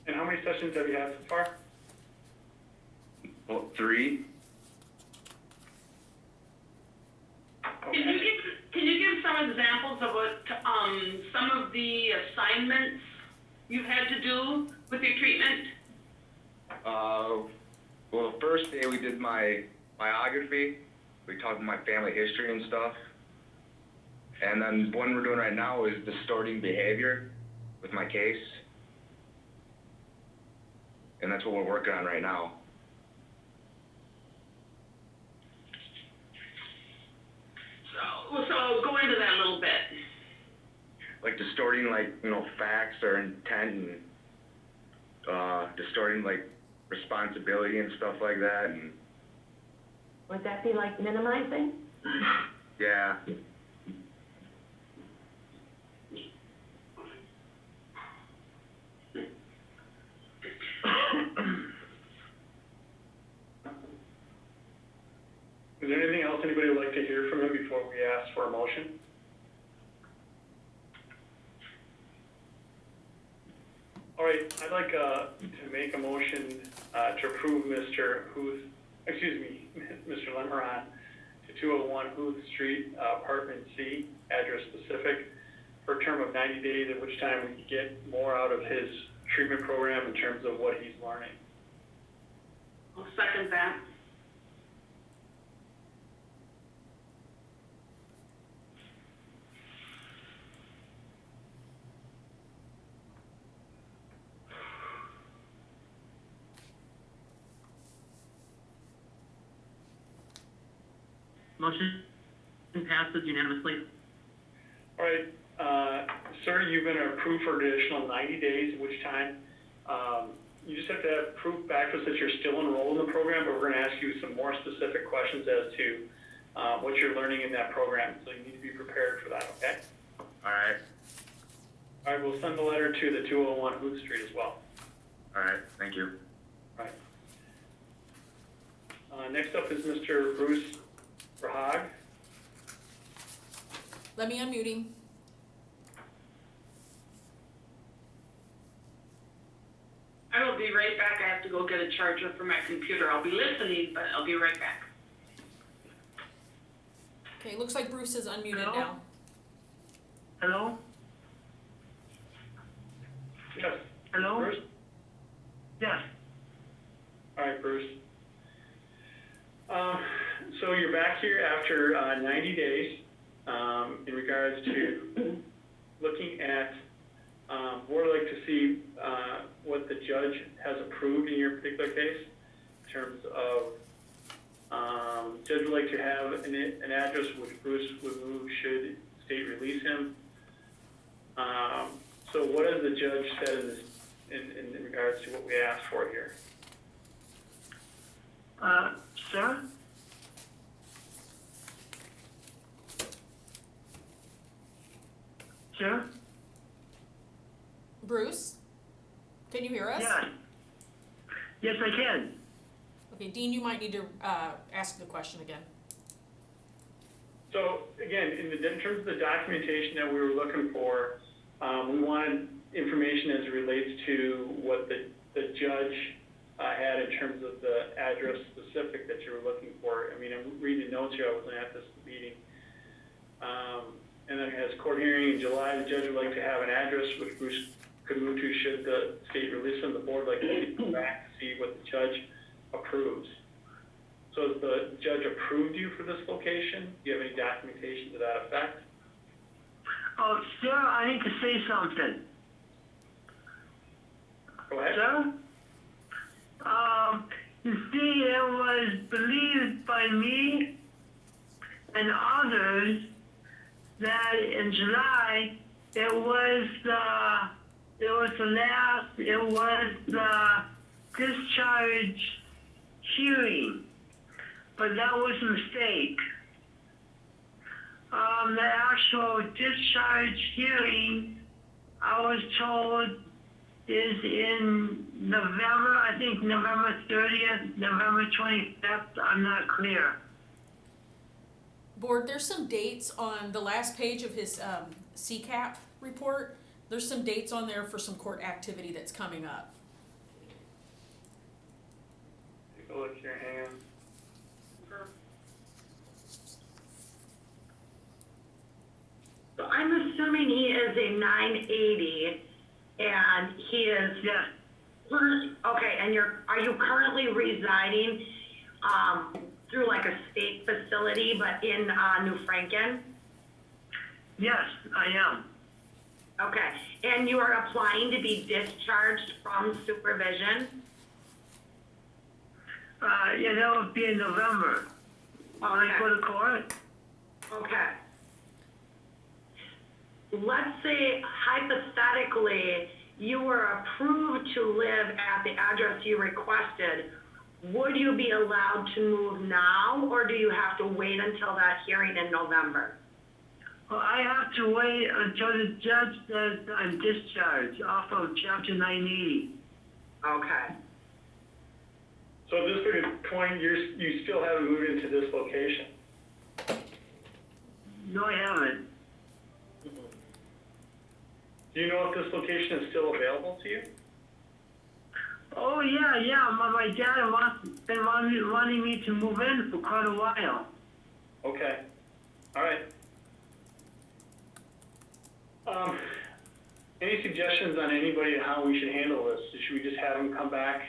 And how many sessions have you had so far? Well, 3. Can you give some examples of what, some of the assignments you've had to do with your treatment? Well, the first day we did my biography. We talked about my family history and stuff. And then one we're doing right now is distorting behavior with my case. And that's what we're working on right now. So go into that a little bit. Like distorting, like, you know, facts or intent, and distorting, like, responsibility and stuff like that. And Would that be like minimizing? yeah. Is there anything else anybody would like to hear from him before we ask for a motion? All right, I'd like to make a motion to approve Mr. Lemeron to 201 Huth Street, apartment C, address specific, for a term of 90 days, at which time we can get more out of his treatment program in terms of what he's learning. I'll second that. Motion passes unanimously. All right, sir, you've been approved for an additional 90 days, at which time you just have to have proof back to us that you're still enrolled in the program, but we're going to ask you some more specific questions as to what you're learning in that program. So you need to be prepared for that, okay? All right, All right, we'll send the letter to the 201 Huth Street as well. all right, thank you. All right. Next up is Mr. Bruce Rahag. Let me unmute him. I will be right back. I have to go get a charger for my computer. I'll be listening, but I'll be right back. Okay, looks like Bruce is unmuted Hello? now. Hello? Yes. Hello? Bruce? Yes. All right, Bruce. So you're back here after 90 days in regards to looking at, board would like to see what the judge has approved in your particular case in terms of, judge would like to have an address which Bruce would move should state release him. So what has the judge said in this, in regards to what we asked for here? Sir? Sir? Bruce, can you hear us? Yes. Yes, I can. Okay, Dean, you might need to ask the question again. So again, in terms of the documentation that we were looking for, we wanted information as it relates to what the judge had in terms of the address specific that you were looking for. I mean, I'm reading the notes here, I wasn't at this meeting. And then it has court hearing in July. The judge would like to have an address which Bruce could move to should the state release him. The board would like to go back to see what the judge approves. So has the judge approved you for this location? Do you have any documentation to that effect? Oh, sir, I need to say something. Go ahead. Sir? You see, it was believed by me and others that in July, it was the discharge hearing, but that was a mistake. The actual discharge hearing, I was told, is in November, I think November 30th, November 25th, I'm not clear. Board, there's some dates on the last page of his CCAP report. There's some dates on there for some court activity that's coming up. Take a look here, hang on. So I'm assuming he is a 980, and he is, Yes, okay, and are you currently residing, through like a state facility, but in, New Franken? yes, I am. Okay, and you are applying to be discharged from supervision? Yeah, that would be in November. When I go to court? Okay. Let's say hypothetically, you were approved to live at the address you requested. Would you be allowed to move now, or do you have to wait until that hearing in November? Well, I have to wait until the judge says I'm discharged off of Chapter 980. Okay. So at this point, you still haven't moved into this location? No, I haven't. Do you know if this location is still available to you? Oh, yeah. My dad been wanting me to move in for quite a while. Okay, all right. Any suggestions on anybody on how we should handle this? Should we just have him come back,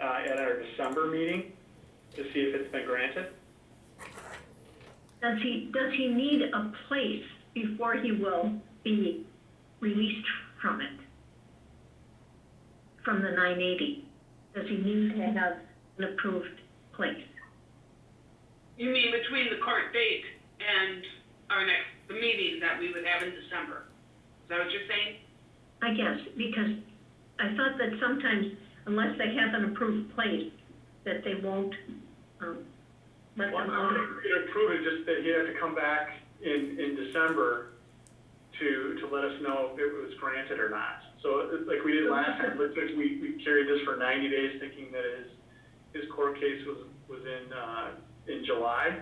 at our December meeting to see if it's been granted? Does he need a place before he will be released from it? From the 980? Does he need to have an approved place? You mean between the court date and the meeting that we would have in December? Is that what you're saying? I guess, because I thought that sometimes, unless they have an approved place, that they won't, let Well, them I'm out. going to approve it, just that he has to come back in December to let us know if it was granted or not. So like we did last time, we carried this for 90 days thinking that his court case was in July.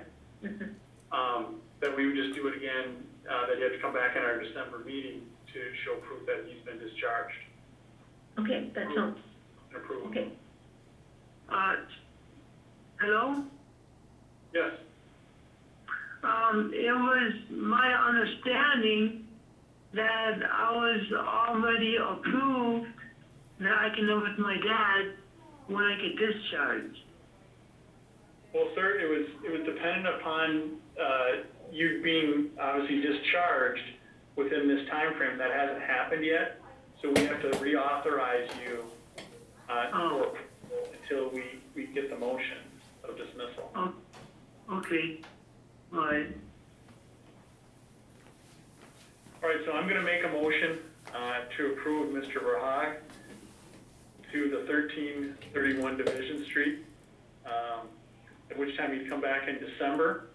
That we would just do it again, that he had to come back in our December meeting to show proof that he's been discharged. Okay, that's all. Approval. Okay. Hello? Yes. It was my understanding that I was already approved that I can live with my dad when I get discharged. Well, sir, it was dependent upon you being obviously discharged within this time frame. That hasn't happened yet, so we have to reauthorize you until we get the motion of dismissal. Oh, okay. All right. All right, so I'm going to make a motion to approve Mr. Verhaag to the 1331 Division Street, at which time he'd come back in December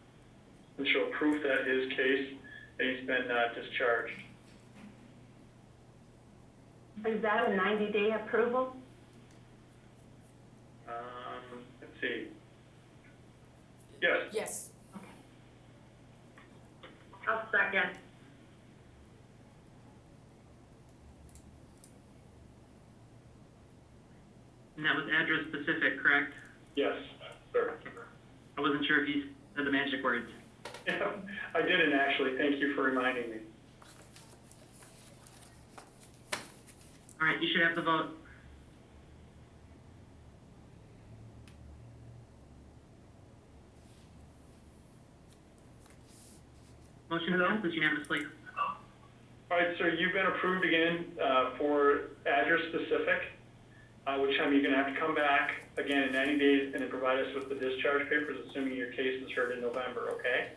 and show proof that his case, that he's been discharged. Is that a 90-day approval? Let's see. Yes. Yes. I'll second. And that was address specific, correct? Yes, sir. I wasn't sure if you said the magic words. Yeah, I didn't actually. Thank you for reminding me. All right, you should have the vote. Motion passes unanimously. All right, sir, you've been approved again for address specific, which time you're going to have to come back again in 90 days and then provide us with the discharge papers, assuming your case is heard in November, okay?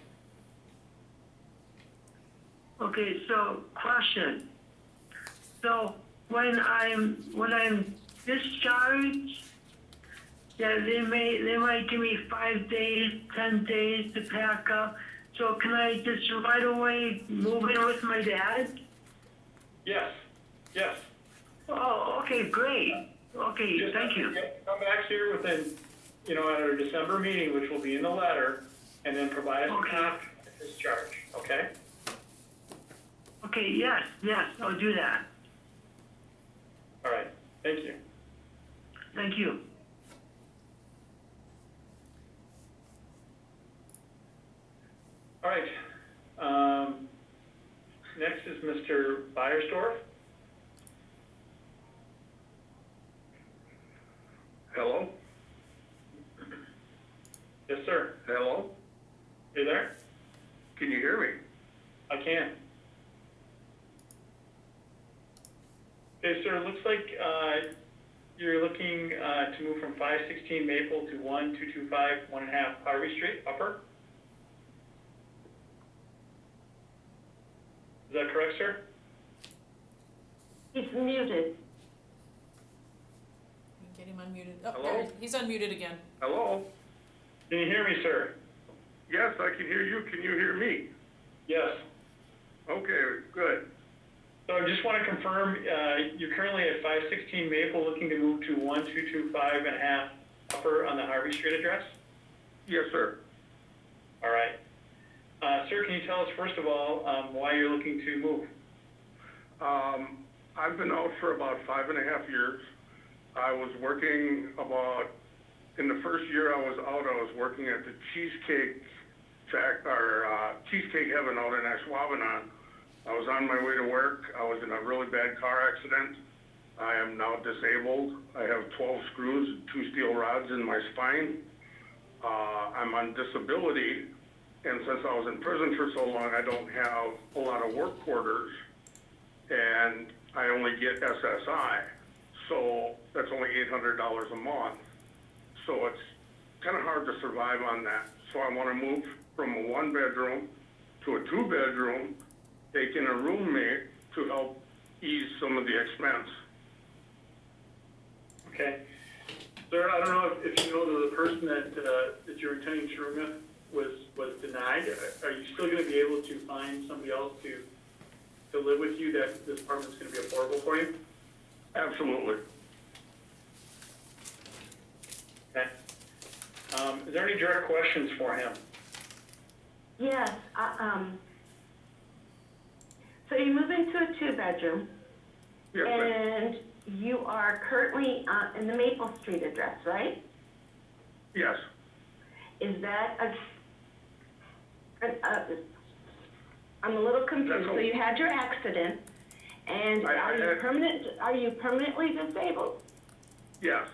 Okay, so question. So when I'm discharged, yeah, they might give me 5 days, 10 days to pack up. So can I just right away move in with my dad? Yes, yes. Oh, okay, great. Okay, Just thank you. come back here within, at our December meeting, which will be in the letter, and then provide us a copy of the discharge, okay? Okay, yes, I'll do that. All right, thank you. Thank you. All right. Next is Mr. Beiersdorf. Hello? Yes, sir. Hello? You there? Can you hear me? I can. Okay, sir, it looks like you're looking to move from 516 Maple to 1225 1.5 Harvey Street, Upper. Is that correct, sir? He's muted. Get him unmuted. Oh, Hello? there, he's unmuted again. Hello? Can you hear me, sir? Yes, I can hear you. Can you hear me? Yes. Okay, good. So I just want to confirm, you're currently at 516 Maple, looking to move to 1225 1/2 Upper on the Harvey Street address? Yes, sir. All right. Sir, can you tell us, first of all, why you're looking to move? I've been out for about 5.5 years. I was working in the first year I was out, I was working at the Cheesecake Cheesecake Heaven out in Ashwaubenon. I was on my way to work. I was in a really bad car accident. I am now disabled. I have 12 screws and 2 steel rods in my spine. I'm on disability, and since I was in prison for so long, I don't have a lot of work quarters, and I only get SSI. So that's only $800 a month. So it's kind of hard to survive on that. So I want to move from a 1-bedroom to a 2-bedroom, take in a roommate to help ease some of the expense. Okay. Sir, I don't know if you know that the person that you're intending to room with was denied. Are you still going to be able to find somebody else to live with you that this apartment's going to be affordable for you? Absolutely. Okay. Is there any direct questions for him? Yes, so you move into a 2-bedroom, Yes, ma'am. and you are currently in the Maple Street address, right? Yes. Is that I'm a little confused. So you had your accident, and are you permanently disabled? Yes.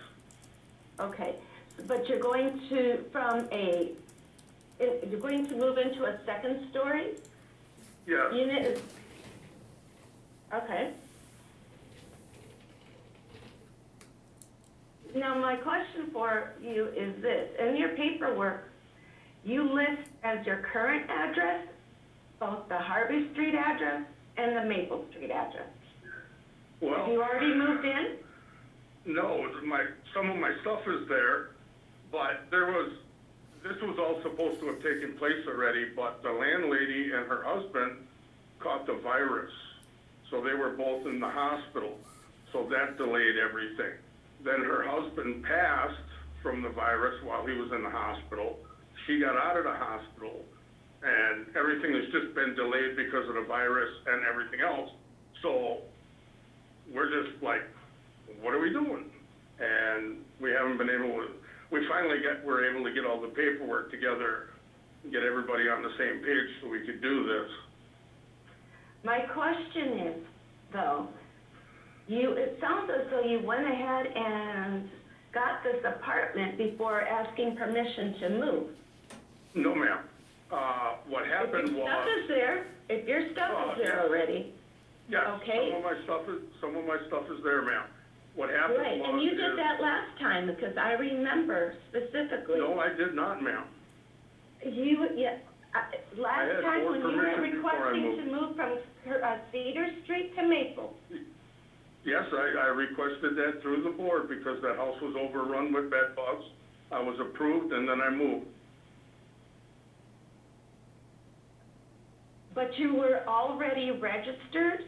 Okay, but you're going to you're going to move into a 2nd story Yes. unit? Okay. Now, my question for you is this. In your paperwork, you list as your current address both the Harvey Street address and the Maple Street address. Well, Have you already moved in? no, some of my stuff is there, but this was all supposed to have taken place already, but the landlady and her husband caught the virus. So they were both in the hospital. So that delayed everything. Then her husband passed from the virus while he was in the hospital. She got out of the hospital, and everything has just been delayed because of the virus and everything else. So we're just like, what are we doing? And we haven't been able to, we're able to get all the paperwork together, get everybody on the same page so we could do this. My question is, though, it sounds as though you went ahead and got this apartment before asking permission to move. No, ma'am. What happened If your was... stuff is there, if your stuff is there already, Yes, okay. some of my stuff is there, ma'am. What happened was... Right, and you did is- that last time, because I remember specifically. No, I did not, ma'am. Last had time board when you were permission before I requesting to move from Cedar Street to Maple. Yes, I requested that through the board because that house was overrun with bed bugs. I was approved and then I moved. But you were already registered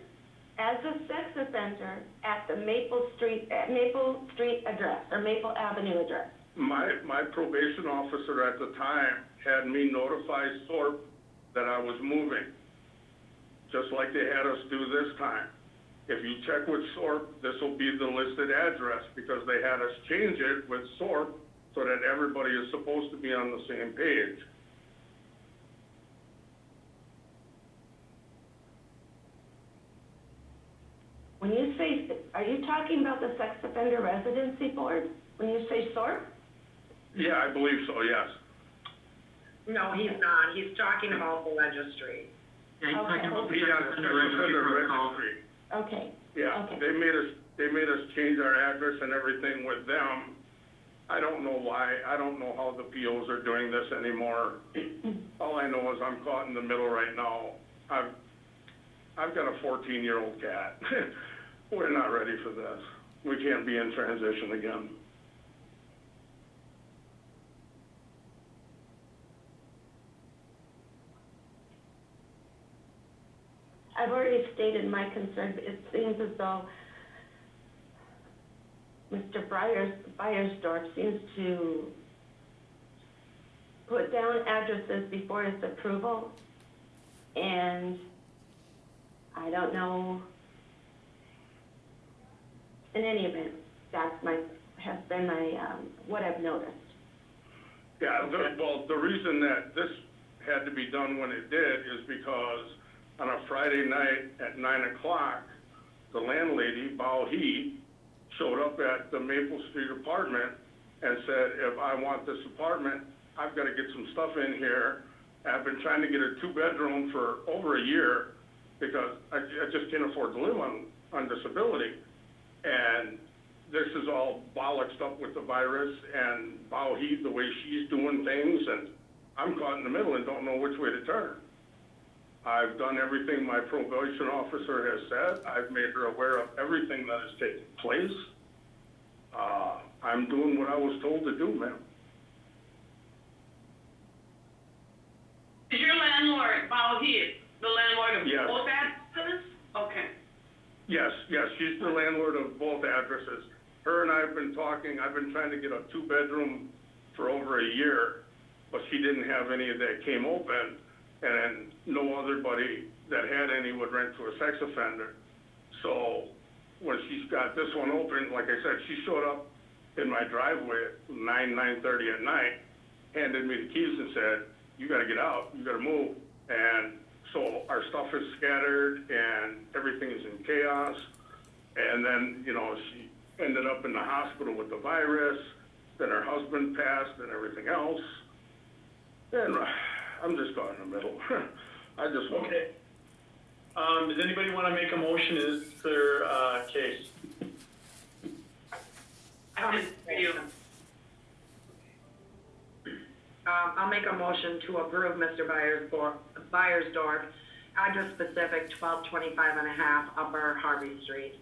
as a sex offender at the Maple Street address, or Maple Avenue address. My probation officer at the time had me notify SORP that I was moving, just like they had us do this time. If you check with SORP, this will be the listed address because they had us change it with SORP so that everybody is supposed to be on the same page. When you say, are you talking about the Sex Offender Residency Board? When you say SORP? Yeah, I believe so, yes. No, he's not. He's talking about the registry. Yeah, he's talking about the Yeah, sex offender registry protocol. registry. Okay. Yeah, Okay. they made us change our address and everything with them. I don't know why. I don't know how the POs are doing this anymore. All I know is I'm caught in the middle right now. I've got a 14-year-old cat. We're not ready for this. We can't be in transition again. I've already stated my concern, but it seems as though Mr. Beiersdorf seems to put down addresses before his approval, and I don't know. In any event, has been what I've noticed. Yeah, well, the reason that this had to be done when it did is because on a Friday night at 9 o'clock, the landlady, Bao He, showed up at the Maple Street apartment and said, if I want this apartment, I've got to get some stuff in here. I've been trying to get a 2-bedroom for over a year because I just can't afford to live on disability. And this is all bollocksed up with the virus and Bao He, the way she's doing things, and I'm caught in the middle and don't know which way to turn. I've done everything my probation officer has said. I've made her aware of everything that has taken place. I'm doing what I was told to do, ma'am. Is your landlord, Bao He, the landlord of Yes. both addresses? Okay. Yes, she's the landlord of both addresses. Her and I have been talking. I've been trying to get a 2-bedroom for over a year, but she didn't have any that came open, and no other buddy that had any would rent to a sex offender. So when she's got this one open, like I said, she showed up in my driveway at 9:30 at night, handed me the keys and said, you got to get out, you got to move. And so our stuff is scattered and everything is in chaos. And then, she ended up in the hospital with the virus, then her husband passed and everything else. And I'm just caught in the middle. I just want. Okay. Does anybody want to make a motion in their case? I'll make a motion to approve Mr. Beiersdorf, address specific 1225 and a half Upper Harvey Street.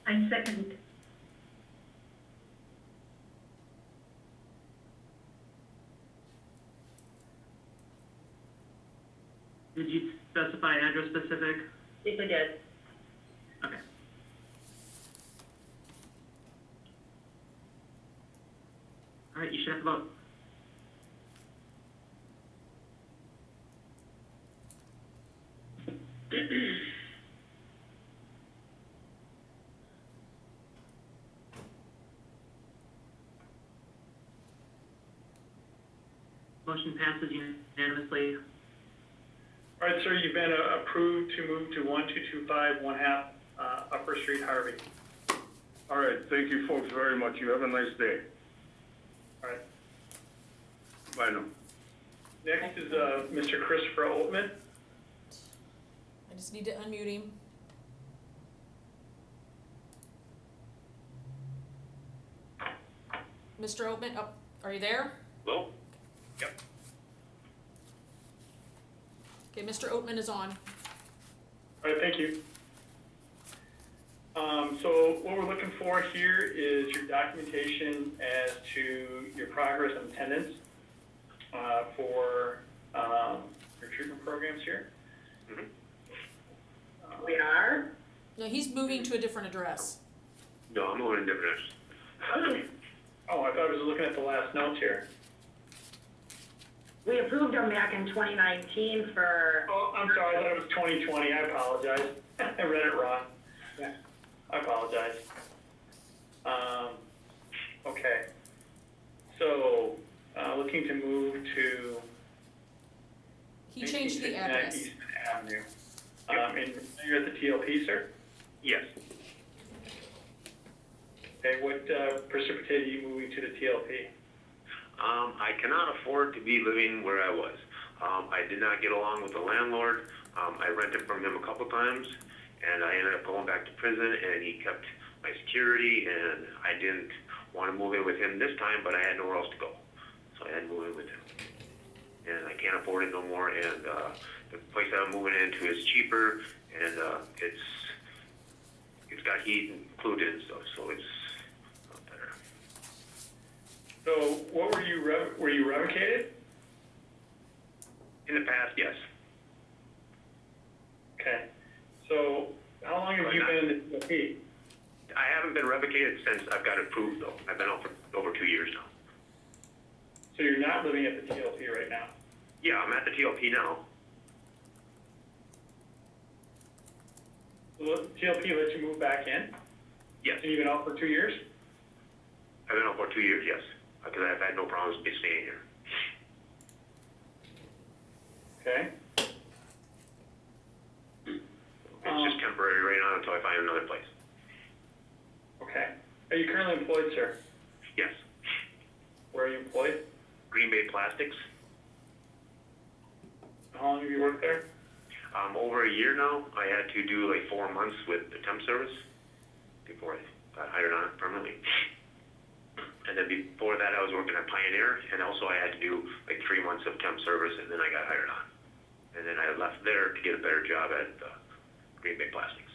I second. Did you specify address specific? Yes, I did. Okay. All right, you should have to vote. Motion passes unanimously. All right, sir, you've been approved to move to 1225 1/2 Upper Street, Harvey. All right, thank you folks very much. You have a nice day. All right. Bye now. Next is Mr. Christopher Oatman. I just need to unmute him. Mr. Oatman, are you there? Hello? Yep. Okay, Mr. Oatman is on. All right, thank you. So what we're looking for here is your documentation as to your progress and attendance for your treatment programs here. Mm-hmm. We are? No, he's moving to a different address. No, I'm moving in different. Oh, I thought I was looking at the last notes here. We approved them back in 2019 for. Oh, I'm sorry, I thought it was 2020, I apologize. I read it wrong. Yeah. I apologize. Okay. So, looking to move to. He changed the address. East Avenue. And you're at the TLP, sir? Yes. Okay, what precipitated you moving to the TLP? I cannot afford to be living where I was. I did not get along with the landlord. I rented from him a couple times, and I ended up going back to prison, and he kept my security, and I didn't want to move in with him this time, but I had nowhere else to go. So I had to move in with him. And I can't afford it no more, and the place that I'm moving into is cheaper, and it's got heat included and stuff, so it's not better. So, what were you revocated? In the past, yes. Okay. So, how long have you been in the TLP? I haven't been revocated since I've got it approved, though. I've been out for over 2 years now. So you're not living at the TLP right now? Yeah, I'm at the TLP now. So the TLP let you move back in? Yes. So you've been out for 2 years? I've been out for 2 years, yes, because I've had no problems staying here. Okay. It's just temporary right now until I find another place. Okay. Are you currently employed, sir? Yes. Where are you employed? Green Bay Plastics, How long have you worked there? over a year now. I had to do like 4 months with the temp service before I got hired on permanently. And then before that, I was working at Pioneer, and also I had to do like 3 months of temp service, and then I got hired on. And then I left there to get a better job at Green Bay Plastics.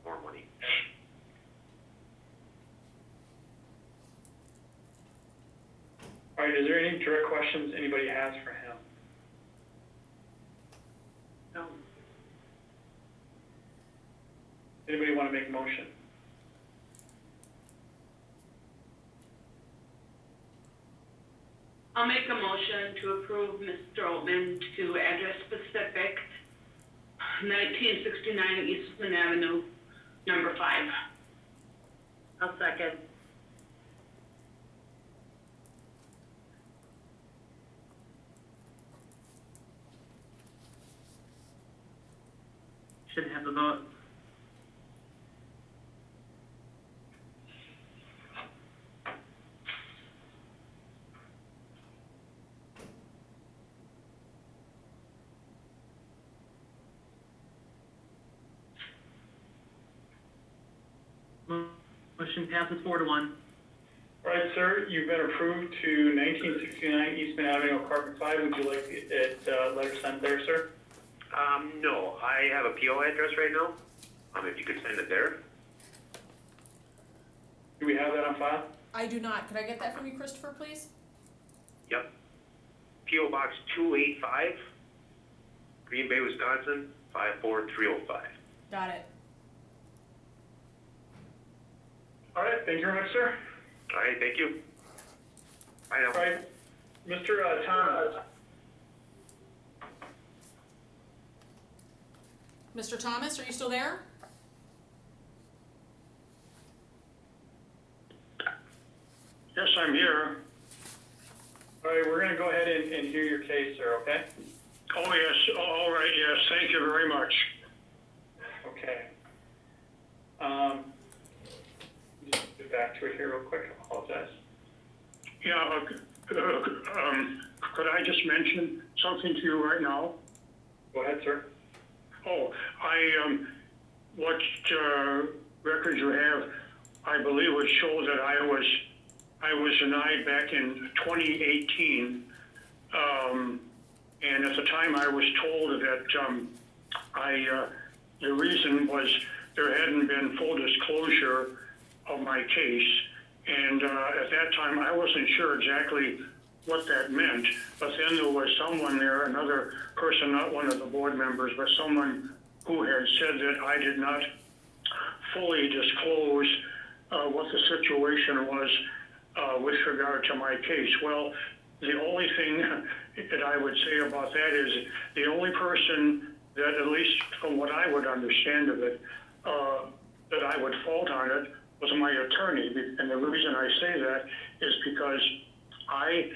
More money. All right, is there any direct questions anybody has for him? No. Anybody want to make a motion? I'll make a motion to approve Mr. Oatman to address specific, 1969 Eastman Avenue, number 5. I'll second. Should have the vote. Motion passes 4-1. All right, sir, you've been approved to 1969 Eastman Avenue, apartment 5. Would you like it letter sent there, sir? No, I have a PO address right now. If you could send it there. Do we have that on file? I do not. Could I get that from you, Christopher, please? Yep. PO Box 285, Green Bay, Wisconsin, 54305. Got it. All right, thank you very much, sir. All right, thank you. Bye now. All right, Mr. Thomas. Mr. Thomas, are you still there? Yes, I'm here. All right, we're gonna go ahead and hear your case, sir, okay? Oh, yes, all right, yes, thank you very much. Okay. Just get back to it here real quick, I apologize. Yeah, could I just mention something to you right now? Go ahead, sir. Oh, what records you have, I believe would show that I was denied back in 2018. And at the time I was told that the reason was there hadn't been full disclosure of my case. And at that time I wasn't sure exactly what that meant, but then there was someone there, another person, not one of the board members, but someone who had said that I did not fully disclose what the situation was with regard to my case. Well, the only thing that I would say about that is the only person that, at least from what I would understand of it, that I would fault on it was my attorney. And the reason I say that is because I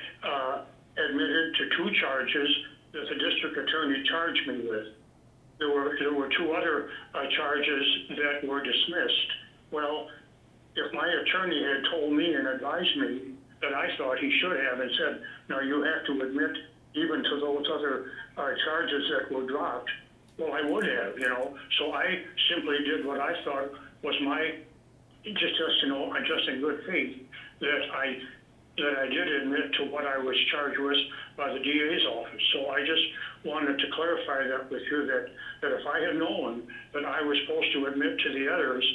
admitted to 2 charges that the district attorney charged me with. There were 2 other charges that were dismissed. Well, if my attorney had told me and advised me that I thought he should have and said, no, you have to admit even to those other charges that were dropped, well, I would have, So I simply did what I thought was just in good faith, that I did admit to what I was charged with by the DA's office. So I just wanted to clarify that with you, that if I had known that I was supposed to admit to the others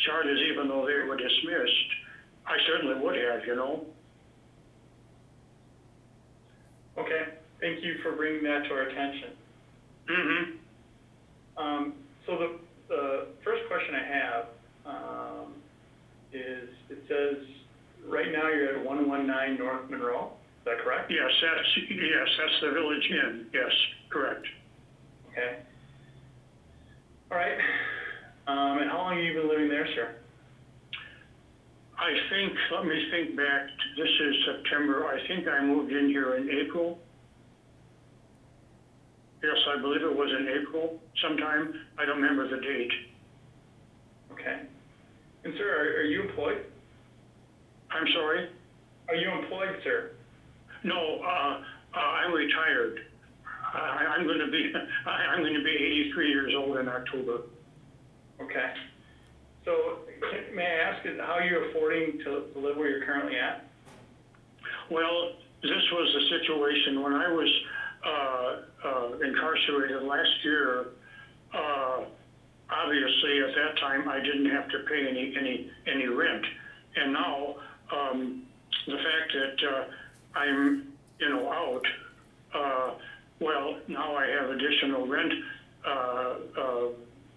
charges, even though they were dismissed, I certainly would have, Okay, thank you for bringing that to our attention. Mm-hmm. So the first question I have is, it says, right now you're at 119 North Monroe, is that correct? Yes, that's the Village Inn, yes, correct. Okay. All right, and how long have you been living there, sir? let me think back, this is September, I think I moved in here in April. Yes, I believe it was in April sometime, I don't remember the date. Okay. And sir, are you employed? I'm sorry? Are you employed, sir? No, I'm retired. I'm gonna be 83 years old in October. Okay. So, may I ask how you're affording to live where you're currently at? Well, this was the situation when I was incarcerated last year. Obviously, at that time, I didn't have to pay any rent, and now the fact that I'm out. Well, now I have additional rent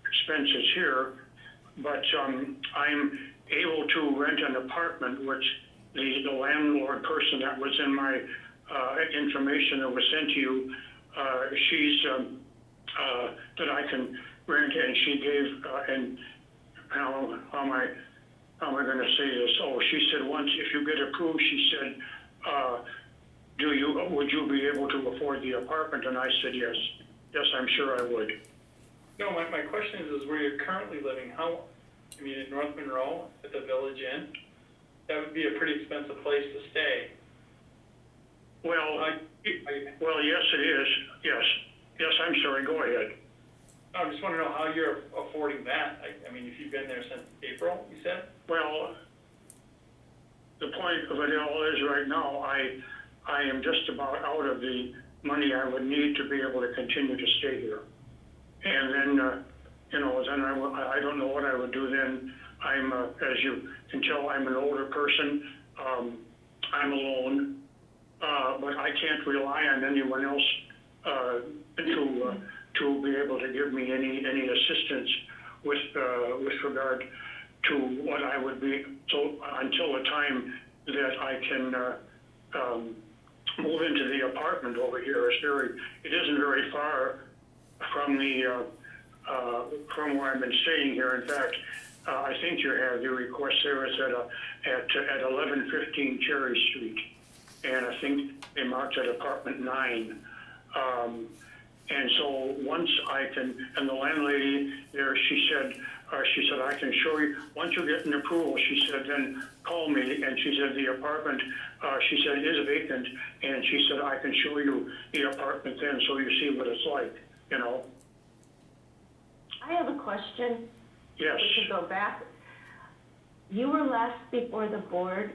expenses here, but I'm able to rent an apartment, which the landlord person that was in my information that was sent to you, she's that I can rent, and she gave and how am I going to say this? Oh, she said once if you get approved, she said, would you be able to afford the apartment? And I said yes. Yes, I'm sure I would. No, my question is where you're currently living, in North Monroe at the Village Inn, that would be a pretty expensive place to stay. Well, yes, it is. Yes, I'm sorry. Go ahead. I just want to know how you're affording that. If you've been there since April, you said? Well, the point of it all is right now, I am just about out of the money I would need to be able to continue to stay here. And then, then I don't know what I would do then. I'm, as you can tell, I'm an older person. I'm alone, but I can't rely on anyone else to be able to give me any assistance with regard to what I would be. So until the time that I can move into the apartment over here, it isn't very far from from where I've been staying here. In fact, I think you have your request there is at 1115 Cherry Street, and I think they marked at apartment 9. And so once I can, and the landlady there, she said I can show you once you get an approval. She said then call me, and she said the apartment, she said is vacant, and she said I can show you the apartment then, so you see what it's like. I have a question. Yes. We can go back. You were last before the board,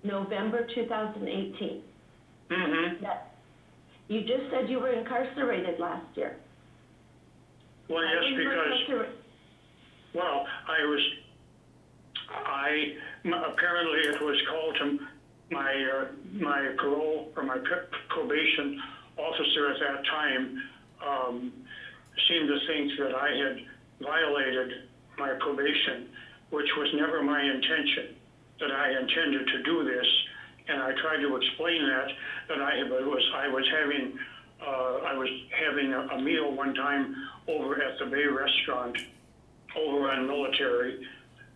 November 2018. Mm-hmm. You just said you were incarcerated last year. Well, yes, because, well, apparently it was called to my parole or my probation officer at that time, seemed to think that I had violated my probation, which was never my intention, that I intended to do this. And I tried to explain that I was having a meal one time over at the Bay Restaurant over on Military,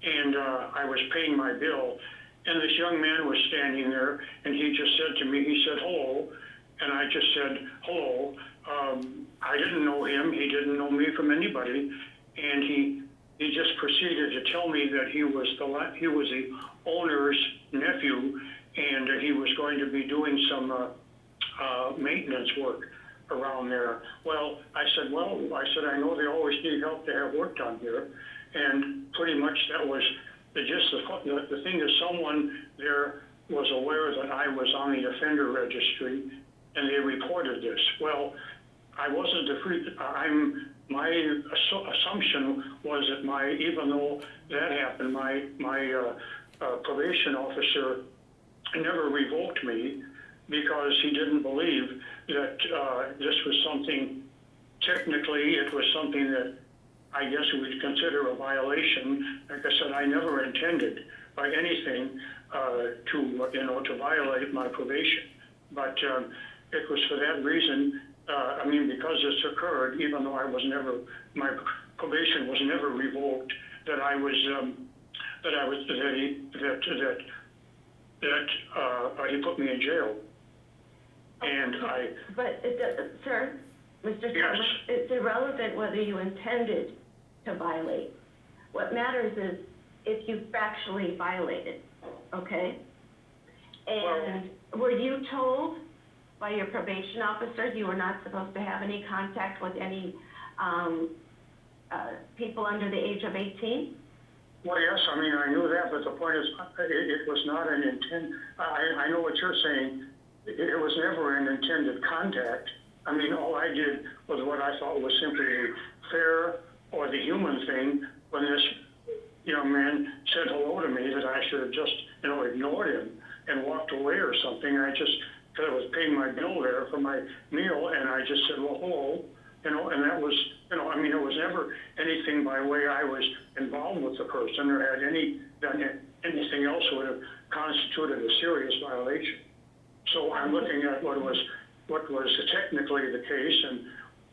and I was paying my bill, and this young man was standing there, and he just said to me, he said, hello, and I just said, hello. I didn't know him, he didn't know me from anybody, and he just proceeded to tell me that he was the owner's nephew, and he was going to be doing some maintenance work around there. Well, I said, I know they always need help to have work done here, and pretty much that was the thing is someone there was aware that I was on the offender registry, and they reported this. Well, I wasn't my assumption was that even though that happened, my probation officer never revoked me because he didn't believe that this was something, technically it was something that I guess we'd consider a violation. Like I said, I never intended by anything to violate my probation, but it was for that reason. Because this occurred, even though my probation was never revoked, that I was that I was, he put me in jail. And But sir, Mr. Yes. Thomas, it's irrelevant whether you intended to violate. What matters is if you factually violated, okay? And were you told by your probation officer you were not supposed to have any contact with any people under the age of 18? Well, yes, I mean, I knew that, but the point is, it was not an intent, I know what you're saying, it was never an intended contact. I mean, all I did was what I thought was simply a fair or the human thing when this young man said hello to me, that I should have just, ignored him and walked away or something. Because I was paying my bill there for my meal, and I just said, well, hello, and that was, I mean, it was never anything by way I was involved with the person or had done anything else would have constituted a serious violation. So I'm looking at what was technically the case, and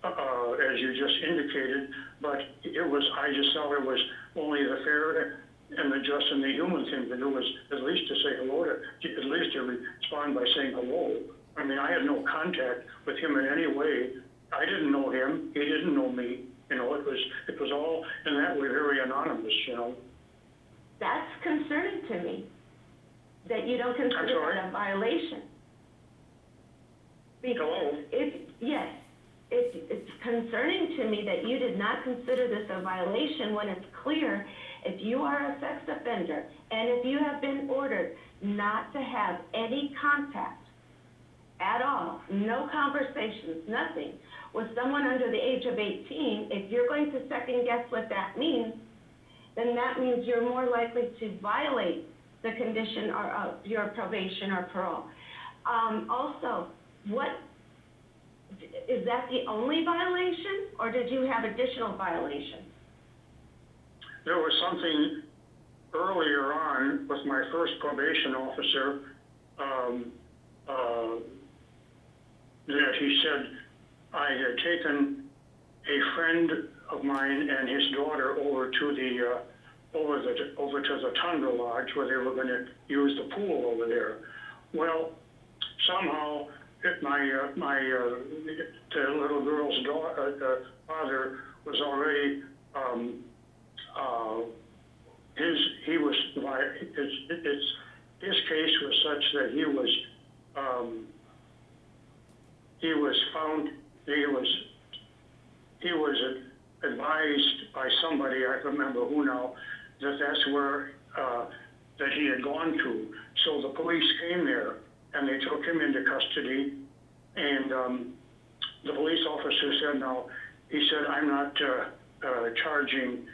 as you just indicated, but I just thought it was only the fair and the just and the human thing to do was at least to say hello at least to respond by saying hello. I mean, I had no contact with him in any way. I didn't know him. He didn't know me. It was all in that way very anonymous, That's concerning to me, that you don't consider it a violation. Because it's concerning to me that you did not consider this a violation when it's clear if you are a sex offender and if you have been ordered not to have any contact at all, no conversations, nothing, with someone under the age of 18, if you're going to second guess what that means, then that means you're more likely to violate the condition of your probation or parole. Also, is that the only violation, or did you have additional violations? There was something earlier on with my first probation officer that he said I had taken a friend of mine and his daughter over to the Tundra Lodge where they were going to use the pool over there. Well, somehow the little girl's father was already his case was such that he was advised by somebody, I don't remember who now, that's where that he had gone to. So the police came there and they took him into custody, and the police officer said, he said, I'm not charging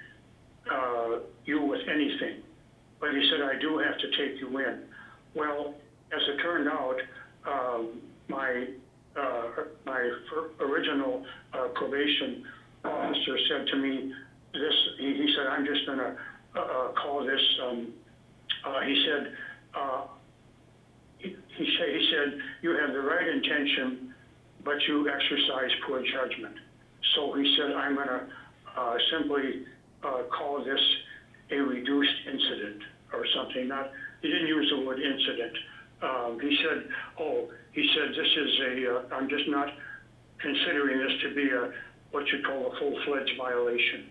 you with anything, but he said, I do have to take you in. Well, as it turned out, my original probation officer said to me, he said, I'm just going to call this, he said, you have the right intention, but you exercise poor judgment. So he said, I'm going to simply call this a reduced incident or something. He didn't use the word incident. He said, this is I'm just not considering this to be what you call a full-fledged violation.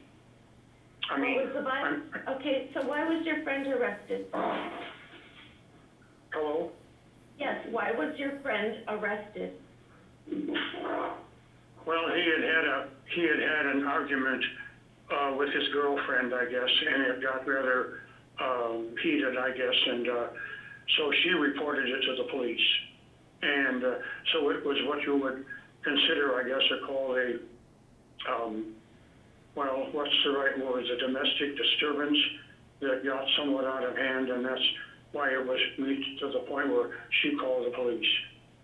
Okay, so why was your friend arrested? Hello? Yes, why was your friend arrested? Well, he had had an argument with his girlfriend, I guess, and it got rather heated, I guess, and so she reported it to the police. And so it was what you would consider, I guess, call a, what's the right word, a domestic disturbance that got somewhat out of hand, and that's why it was reached to the point where she called the police.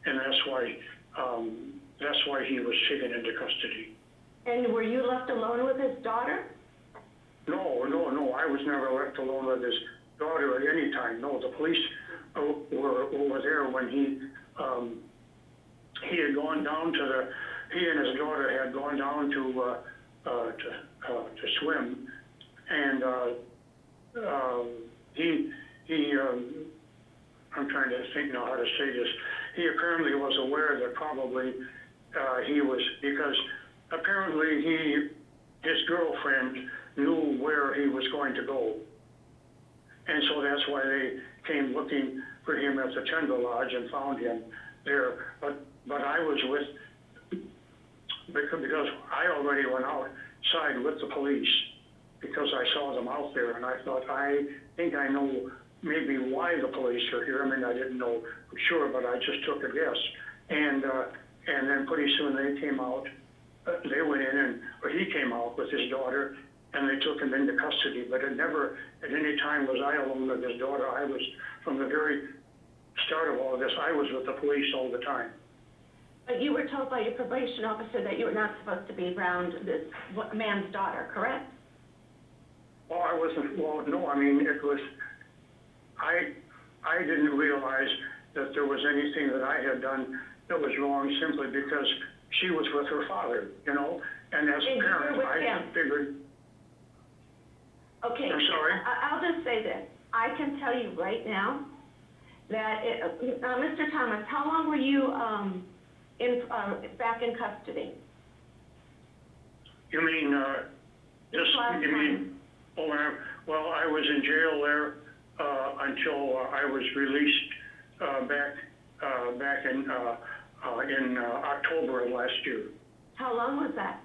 And that's why he was taken into custody. And were you left alone with his daughter? No, I was never left alone with his daughter at any time. No, the police were there when he had gone down he and his daughter had gone down to swim, and I'm trying to think now how to say this. He apparently was aware that probably, he was, because apparently his girlfriend knew where he was going to go. And so that's why they came looking for him at the Tender Lodge and found him there. But I was because I already went outside with the police because I saw them out there, and I thought, I think I know maybe why the police are here. I mean, I didn't know for sure, but I just took a guess. And then pretty soon they came out, they went in or he came out with his daughter, and they took him into custody. But it never, at any time was I alone with his daughter. I was, from the very start of all this, I was with the police all the time. But you were told by your probation officer that you were not supposed to be around this man's daughter, correct? Well, I wasn't, well, no, I mean, it was, I didn't realize that there was anything that I had done that was wrong simply because she was with her father, you know? And as a parent, I figured. Okay. I'm sorry? I'll just say this. I can tell you right now that, Mr. Thomas, how long were you back in custody? You mean, you mean, well, I was in jail there until I was released back in October of last year. How long was that?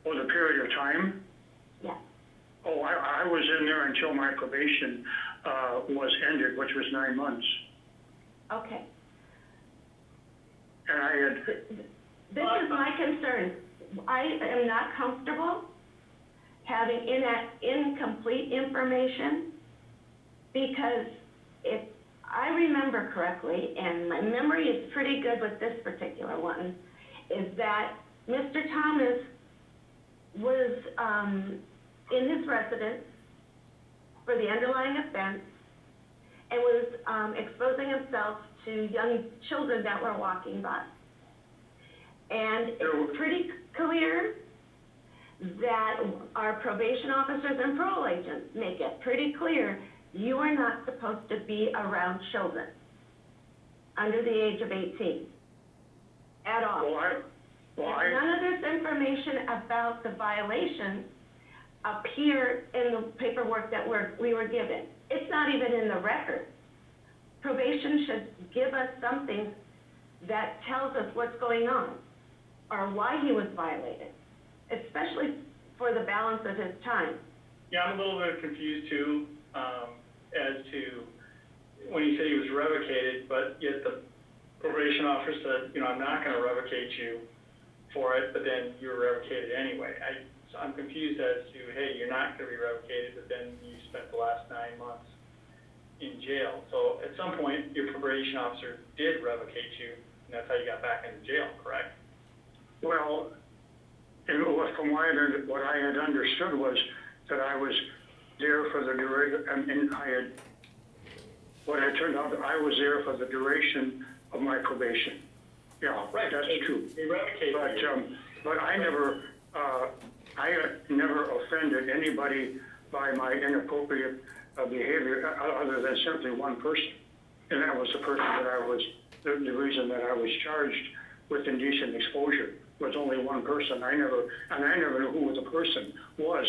Oh, the period of time? Yeah. Oh, I was in there until my probation was ended, which was 9 months. Okay. And I had... This is my concern. I am not comfortable having incomplete information because if I remember correctly, and my memory is pretty good with this particular one, is that Mr. Thomas was in his residence for the underlying offense and was exposing himself to young children that were walking by. And it's pretty clear that our probation officers and parole agents make it pretty clear you are not supposed to be around children under the age of 18 at all. None of this information about the violation appeared in the paperwork that we were given. It's not even in the record. Probation should give us something that tells us what's going on or why he was violated, especially for the balance of his time. Yeah, I'm a little bit confused too, as to when he said he was revocated, but yet the probation officer said, you know, I'm not gonna revocate you for it, but then you were revocated anyway. So I'm confused as to, hey, you're not gonna be revocated, but then you spent the last 9 months in jail. So at some point, your probation officer did revocate you, and that's how you got back into jail, correct? Well, from what I had understood was that I was there for the duration, and what it turned out, I was there for the duration of my probation. Yeah, right. That's true. They revocated you. But I never offended anybody by my inappropriate behavior other than simply one person. And that was the person that I was, the reason that I was charged with indecent exposure was only one person. I never knew who the person was.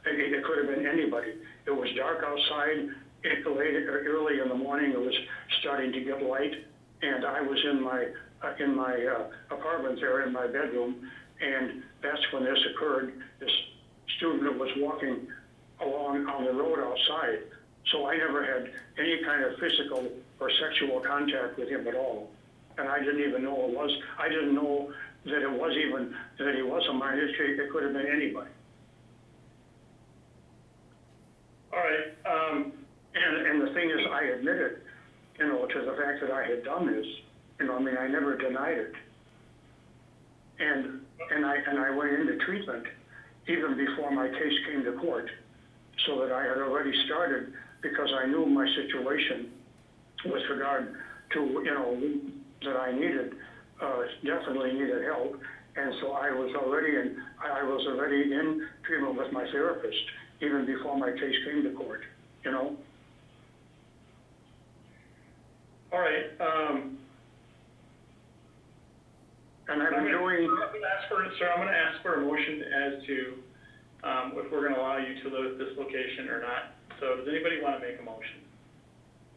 It could have been anybody. It was dark outside, early in the morning, it was starting to get light, and I was in my apartment there in my bedroom, and that's when this occurred. This student was walking along on the road outside, so I never had any kind of physical or sexual contact with him at all. And I didn't even know I didn't know that he was a minor. It could have been anybody. All right. And the thing is, I admitted, to the fact that I had done this. I never denied it. And I went into treatment even before my case came to court, so that I had already started because I knew my situation with regard to, that I definitely needed help. And so I was already in treatment with my therapist. even before my case came to court, you know? All right, And I've been doing, Sir, I'm gonna ask for a motion as to, if we're gonna allow you to live at this location or not. So does anybody wanna make a motion?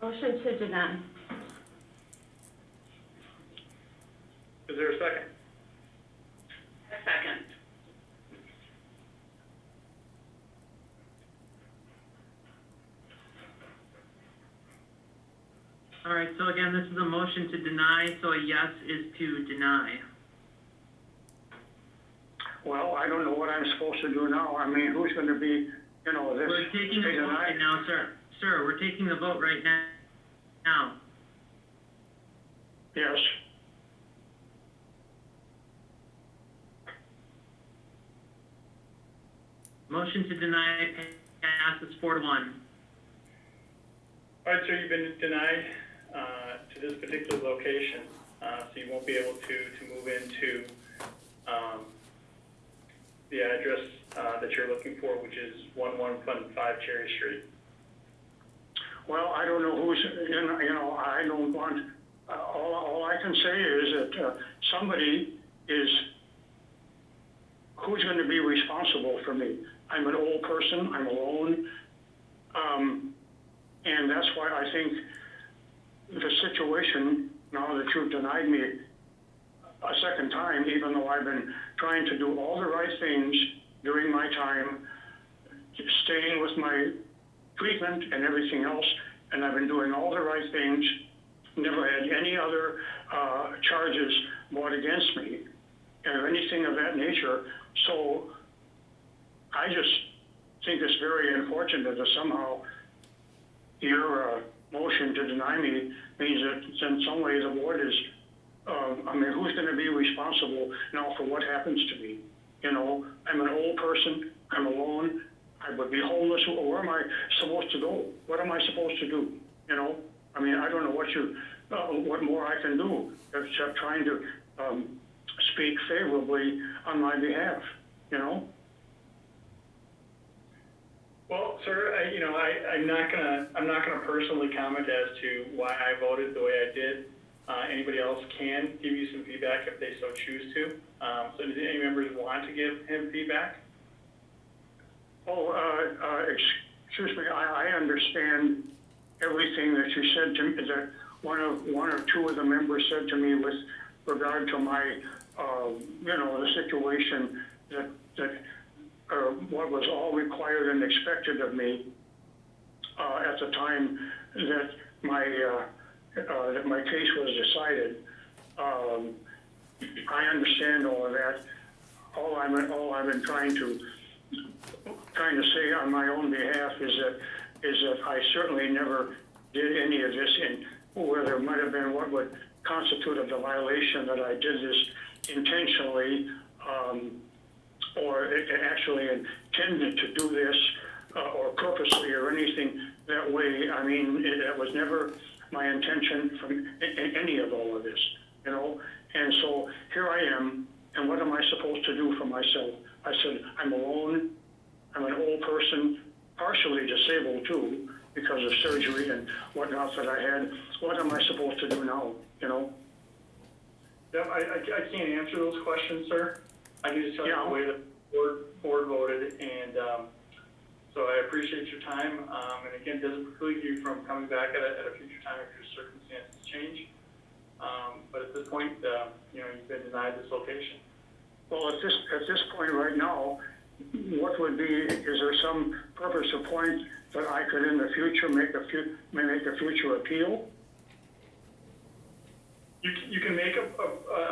Motion to deny. Is there a second? A second. All right, so again, this is a motion to deny, so a yes is to deny. well, I don't know what I'm supposed to do now. I mean, who's gonna be, you know, this? We're taking the they vote deny- right now, sir. Sir, we're taking the vote right now. Yes. Motion to deny passes 4-1. All right, sir, you've been denied, to this particular location, so you won't be able to move into, the address, that you're looking for, which is 1115 Cherry Street. Well, I don't know who's, you know, I don't want, all I can say is that, somebody is, who's gonna be responsible for me? I'm an old person, I'm alone, and that's why I think the situation, now that you've denied me a second time, even though I've been trying to do all the right things during my time, staying with my treatment and everything else, and I've been doing all the right things, never had any other charges brought against me, or anything of that nature. So I just think it's very unfortunate that somehow your motion to deny me means that in some way the board is, I mean, who's going to be responsible now for what happens to me? You know, I'm an old person, I'm alone, I would be homeless. Where am I supposed to go? What am I supposed to do? You know, I mean, I don't know what more I can do except trying to speak favorably on my behalf. You know. Well, sir, I'm not gonna personally comment as to why I voted the way I did. Anybody else can give you some feedback if they so choose to. So do any members want to give him feedback? Oh, excuse me, I understand everything that you said to me, that one or two of the members said to me with regard to my, you know, the situation that what was all required and expected of me at the time that my case was decided. I understand all of that. All I've been trying to say on my own behalf is that I certainly never did any of this in where there might have been what would constitute a violation, that I did this intentionally or actually intended to do this or purposely or anything that way. I mean, that was never my intention from any of all of this, you know. And so here I am, and what am I supposed to do for myself? I said, I'm alone, I'm an old person, partially disabled too, because of surgery and whatnot that I had. What am I supposed to do now, you know? Yep, I can't answer those questions, sir. I can just tell you the way the board voted, and so I appreciate your time. And again, doesn't preclude you from coming back at a future time if your circumstances change. But at this point, you've been denied this location. Well, at this point right now, what would be, is there some purpose or point that I could in the future make a future appeal? You can make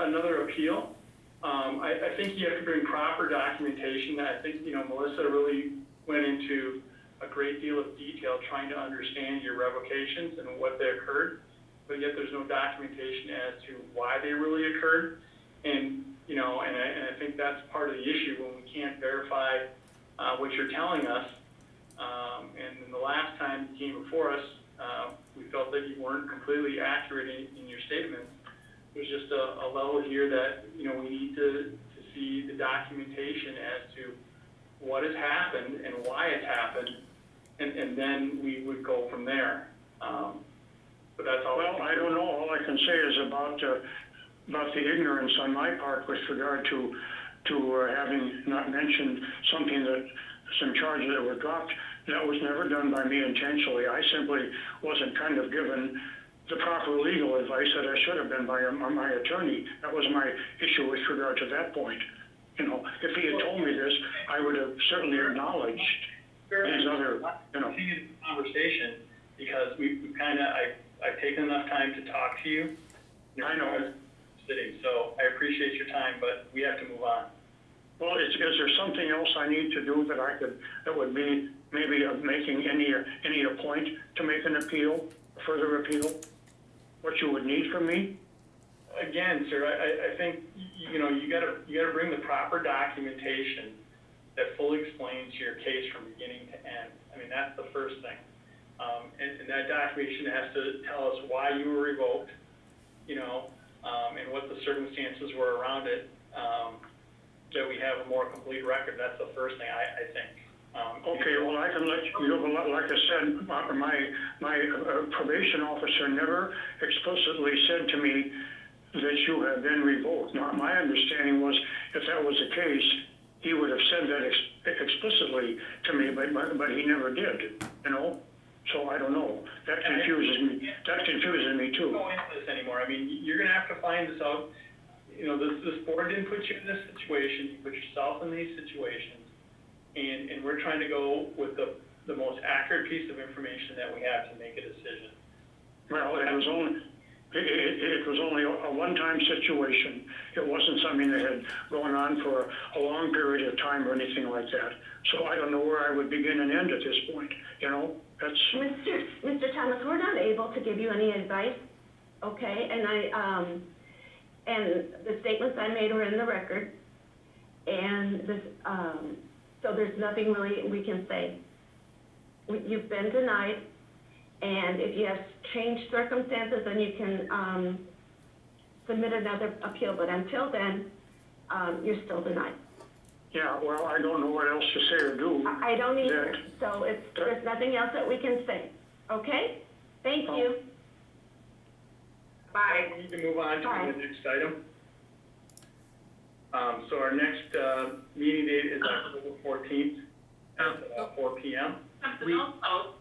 another appeal. I think you have to bring proper documentation. I think, Melissa really went into a great deal of detail trying to understand your revocations and what they occurred, but yet there's no documentation as to why they really occurred. And, and I think that's part of the issue when we can't verify what you're telling us. And the last time you came before us, we felt that you weren't completely accurate in your statements. There's just a level here that, we need to see the documentation as to what has happened and why it's happened, and then we would go from there. But that's all. Well, I don't know, all I can say is about the ignorance on my part with regard to having not mentioned something that, some charges that were dropped. That was never done by me intentionally. I simply wasn't kind of given the proper legal advice that I should have been by my attorney. That was my issue with regard to that point. You know, if he had told me this, I would have certainly acknowledged these other, you know. Continue the conversation, because we kind of, I've taken enough time to talk to you. I know. Sitting, so I appreciate your time, but we have to move on. Well, is there something else I need to do that would be maybe making any a point to make an appeal, a further appeal? What you would need from me? Again, sir, I think, you know, you gotta bring the proper documentation that fully explains your case from beginning to end. I mean, that's the first thing. And that documentation has to tell us why you were revoked, you know, and what the circumstances were around it, that we have a more complete record. That's the first thing, I think. Okay, well, I can let you know, like I said, my probation officer never explicitly said to me that you have been revoked. Now, my understanding was, if that was the case, he would have said that explicitly to me, but he never did, you know? So I don't know. That confuses me. That confuses me too. Don't go into this anymore. I mean, you're gonna have to find this out. You know, this board didn't put you in this situation. You put yourself in these situations. And we're trying to go with the most accurate piece of information that we have to make a decision. Well, it was only a one-time situation. It wasn't something that had gone on for a long period of time or anything like that. So I don't know where I would begin and end at this point, you know? That's... Mr. Thomas, we're not able to give you any advice, okay? And and the statements I made are in the record, and this, so there's nothing really we can say. You've been denied, and if you have changed circumstances, then you can submit another appeal, but until then, you're still denied. Yeah, well, I don't know what else to say or do. I don't either, so there's nothing else that we can say, okay? Thank you. Bye. We need to move on to the next item. So our next meeting date is October 14th at 4 p.m. Something else, oh,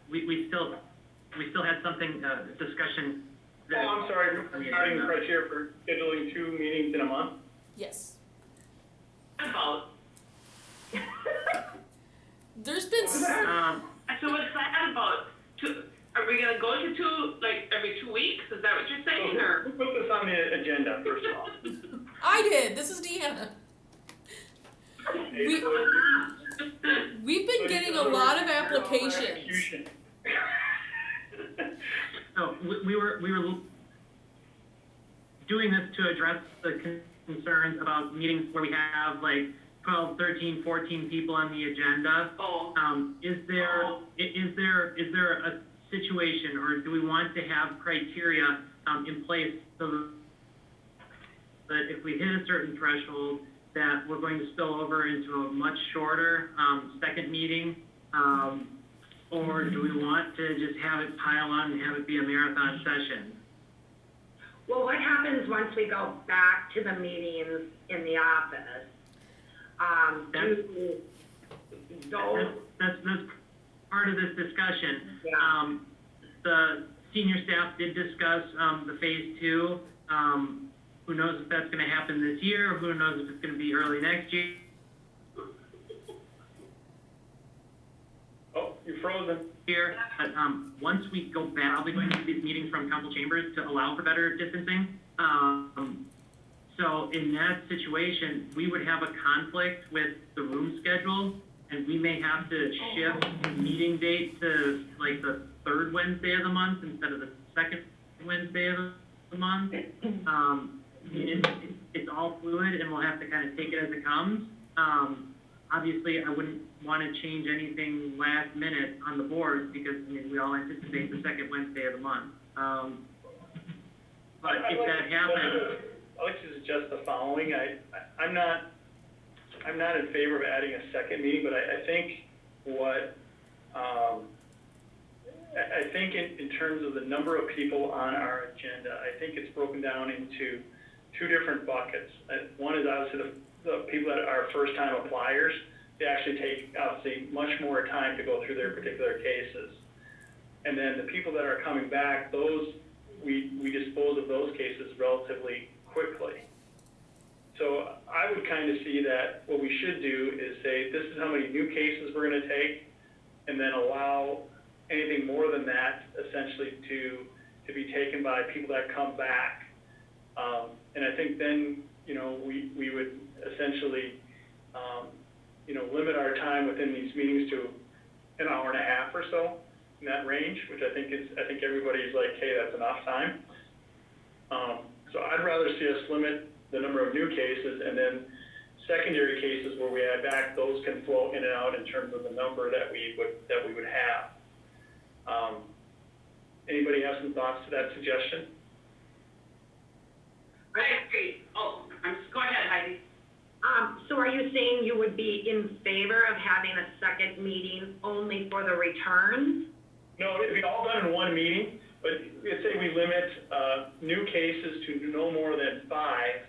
We still had something, discussion. Oh, I'm sorry, regarding the criteria for scheduling 2 meetings in a month? Yes. about, There's been, so what's that about? Are we gonna go to 2, like, every 2 weeks? Is that what you're saying, or? Who put this on the agenda, first of all? I did, this is Deanna. We've been getting a lot of applications. So we were doing this to address the concerns about meetings where we have like 12, 13, 14 people on the agenda. Oh. Is there a situation, or do we want to have criteria in place so that if we hit a certain threshold, that we're going to spill over into a much shorter second meeting, or do we want to just have it pile on and have it be a marathon session? Well, what happens once we go back to the meetings in the office? That's part of this discussion. Yeah. The senior staff did discuss the phase 2. Who knows if that's going to happen this year? Who knows if it's going to be early next year? Oh, you're frozen. Here, but once we go back, I'll be going to these meetings from council chambers to allow for better distancing. So in that situation, we would have a conflict with the room schedule, and we may have to shift the meeting date to like the 3rd Wednesday of the month instead of the 2nd Wednesday of the month. It's all fluid, and we'll have to kind of take it as it comes. Obviously, I wouldn't want to change anything last minute on the board because, I mean, we all anticipate the 2nd Wednesday of the month. But if that happens... I'd like to suggest the following. I'm not I'm not in favor of adding a second meeting, but I think what, I think in terms of the number of people on our agenda, I think it's broken down into two different buckets. One is obviously the people that are first-time appliers. They actually take, obviously, much more time to go through their particular cases. And then the people that are coming back, those, we dispose of those cases relatively quickly. So I would kind of see that what we should do is say, this is how many new cases we're going to take, and then allow anything more than that essentially to be taken by people that come back. And I think then, you know, we would essentially, you know, limit our time within these meetings to an hour and a half or so in that range, which I think everybody's like, hey, that's enough time. So I'd rather see us limit the number of new cases, and then secondary cases where we add back, those can flow in and out in terms of the number that we would have. Anybody have some thoughts to that suggestion? I agree. Oh, go ahead, Heidi. So are you saying you would be in favor of having a second meeting only for the returns? No, it'd be all done in one meeting, but let's say we limit new cases to no more than 5,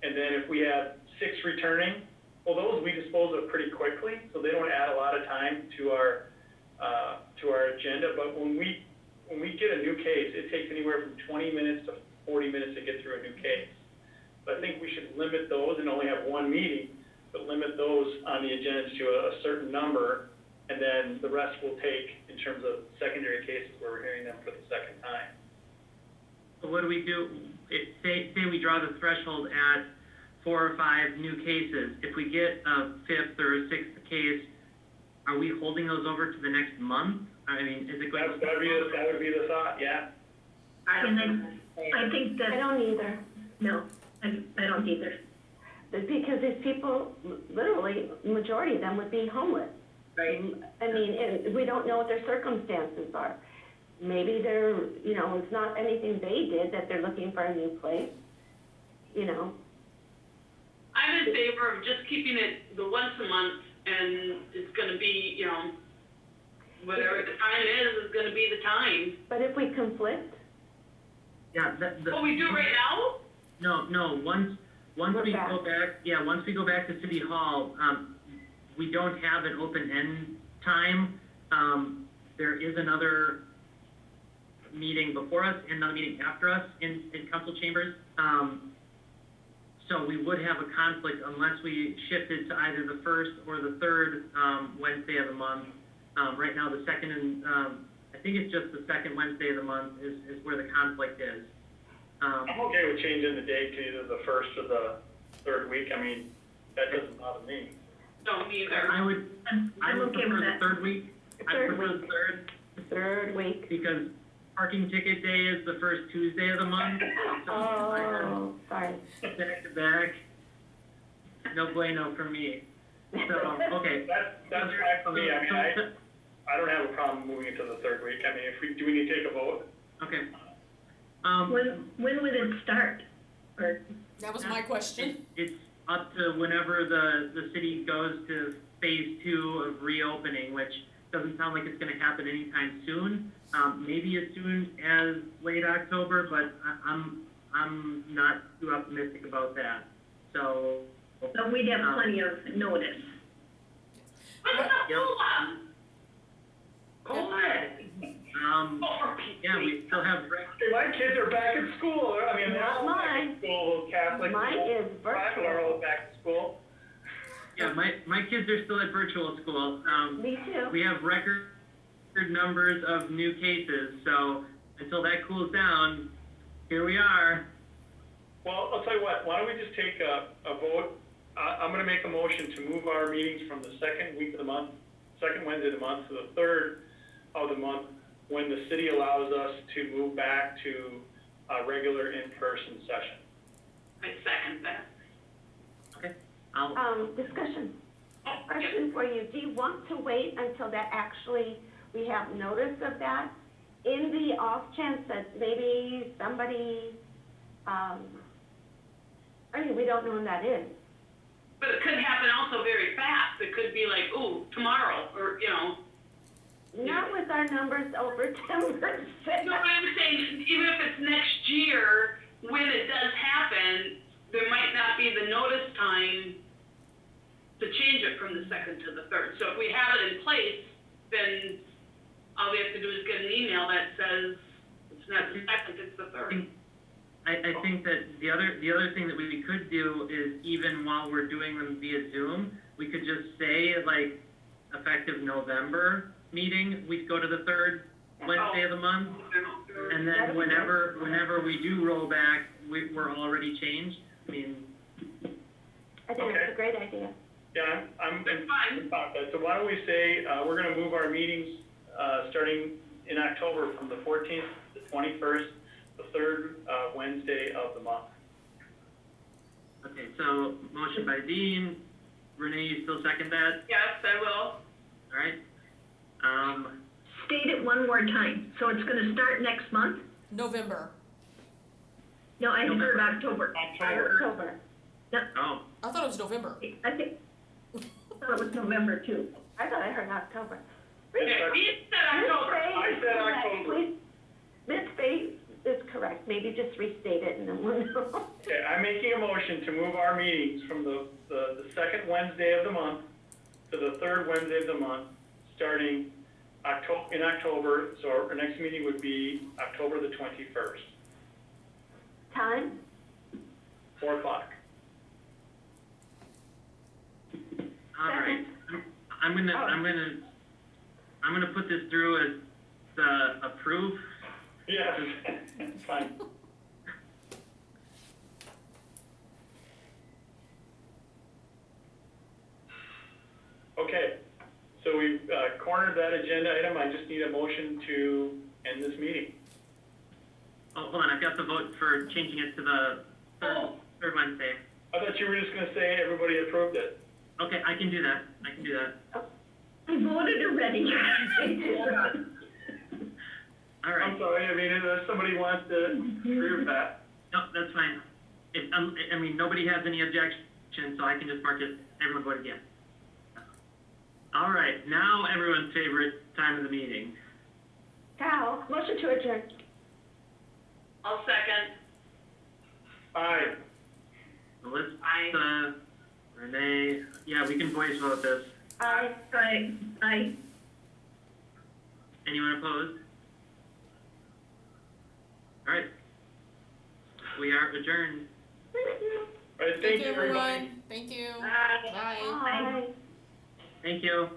and then if we have 6 returning, well, those we dispose of pretty quickly, so they don't add a lot of time to our agenda. But when we get a new case, it takes anywhere from 20 minutes to 40 minutes to get through a new case. So I think we should limit those and only have one meeting, but limit those on the agenda to a certain number, and then the rest we'll take in terms of secondary cases where we're hearing them for the second time. So what do we do? Say we draw the threshold at 4 or 5 new cases. If we get a 5th or a 6th case, are we holding those over to the next month? I mean, is it going that would be the thought, yeah. I think that. I don't either. No, I don't either. Because these people, literally, majority of them would be homeless. Right. I mean, and we don't know what their circumstances are. Maybe they're, you know, it's not anything they did that they're looking for a new place, you know. I'm in favor of just keeping it the once a month, and it's gonna be, you know, whatever the time is gonna be the time. But if we conflict? Yeah, What we do right now? No, once we go back, once we go back to City Hall, we don't have an open end time. There is another meeting before us and another meeting after us in council chambers. So we would have a conflict unless we shifted to either the 1st or the 3rd Wednesday of the month. Right now, the 2nd and I think it's just the 2nd Wednesday of the month is where the conflict is. I'm okay with changing the date to either the 1st or the 3rd week. I mean, that doesn't bother me. Don't either. I would okay with prefer that. the 3rd week. I prefer the 3rd week. because parking ticket day is the first Tuesday of the month. So oh, sorry. Back to back. No bueno for me. So, okay. That's right for me. I mean, I don't have a problem moving it to the 3rd week. I mean, do we need to take a vote? Okay. When would it start? Or That was my question. It's up to whenever the city goes to phase 2 of reopening, which doesn't sound like it's going to happen anytime soon. Maybe as soon as late October, but I'm not too optimistic about that. So we'd have plenty of notice. Yeah, we still have. My kids are back at school. I mean, they're all back mine. at school. Catholic Mine school, is private are all back at school. Yeah, my kids are still at virtual school. Me too. We have record numbers of new cases, so until that cools down, here we are. Well, I'll tell you what, why don't we just take a vote? I'm gonna make a motion to move our meetings from the 2nd week of the month, 2nd Wednesday of the month, to the 3rd of the month, when the city allows us to move back to a regular in-person session. I second that. Okay. Discussion. Question for you. Do you want to wait until that actually, we have notice of that? In the off chance that maybe somebody, I mean, we don't know when that is. But it could happen also very fast. It could be like, ooh, tomorrow, or, you know. Not with our numbers over 10%. No, but I'm saying, even if it's next year, when it does happen, there might not be the notice time to change it from the second to the third. So if we have it in place, then all we have to do is get an email that says it's not the second, it's the third. I think that the other thing that we could do is, even while we're doing them via Zoom, we could just say, like, effective November meeting, we'd go to the third Wednesday of the month. And then whenever we do roll back, we're already changed. I mean, I think that's a great idea. Yeah, I'm fine about that. So why don't we say, we're gonna move our meetings, starting in October from the 14th to the 21st, the third, Wednesday of the month. okay, so motion by Dean. Renee, you still second that? Yes, I will. All right. State it one more time. So it's gonna start next month? November. No, I heard October. October. Oh, I thought it was November. I think, I thought it was November too. I thought I heard October. Okay, he said October. I said October. Please, Ms. Fay is correct. Maybe just restate it and then we'll know. Okay, I'm making a motion to move our meetings from the second Wednesday of the month to the third Wednesday of the month, starting in October. So our next meeting would be October the 21st, Time? 4 o'clock. all right. I'm gonna put this through as approve. Yes, fine. Okay, so we've cornered that agenda item. I just need a motion to end this meeting. Oh, hold on, I've got the vote for changing it to the third Wednesday. I thought you were just gonna say everybody approved it. Okay, I can do that. I voted already. All right. I'm sorry, I mean, if somebody wants to agree with that. No, that's fine. If, I mean, nobody has any objection, so I can just mark it, everyone voted yes. All right, now everyone's favorite time of the meeting. Cal, motion to adjourn. I'll second. Aye. Melissa, Renee, yeah, we can voice vote this. Aye. I Anyone opposed? All right. We are adjourned. All right, thank you, everybody. Thank you. Bye. Bye. Bye. Thank you.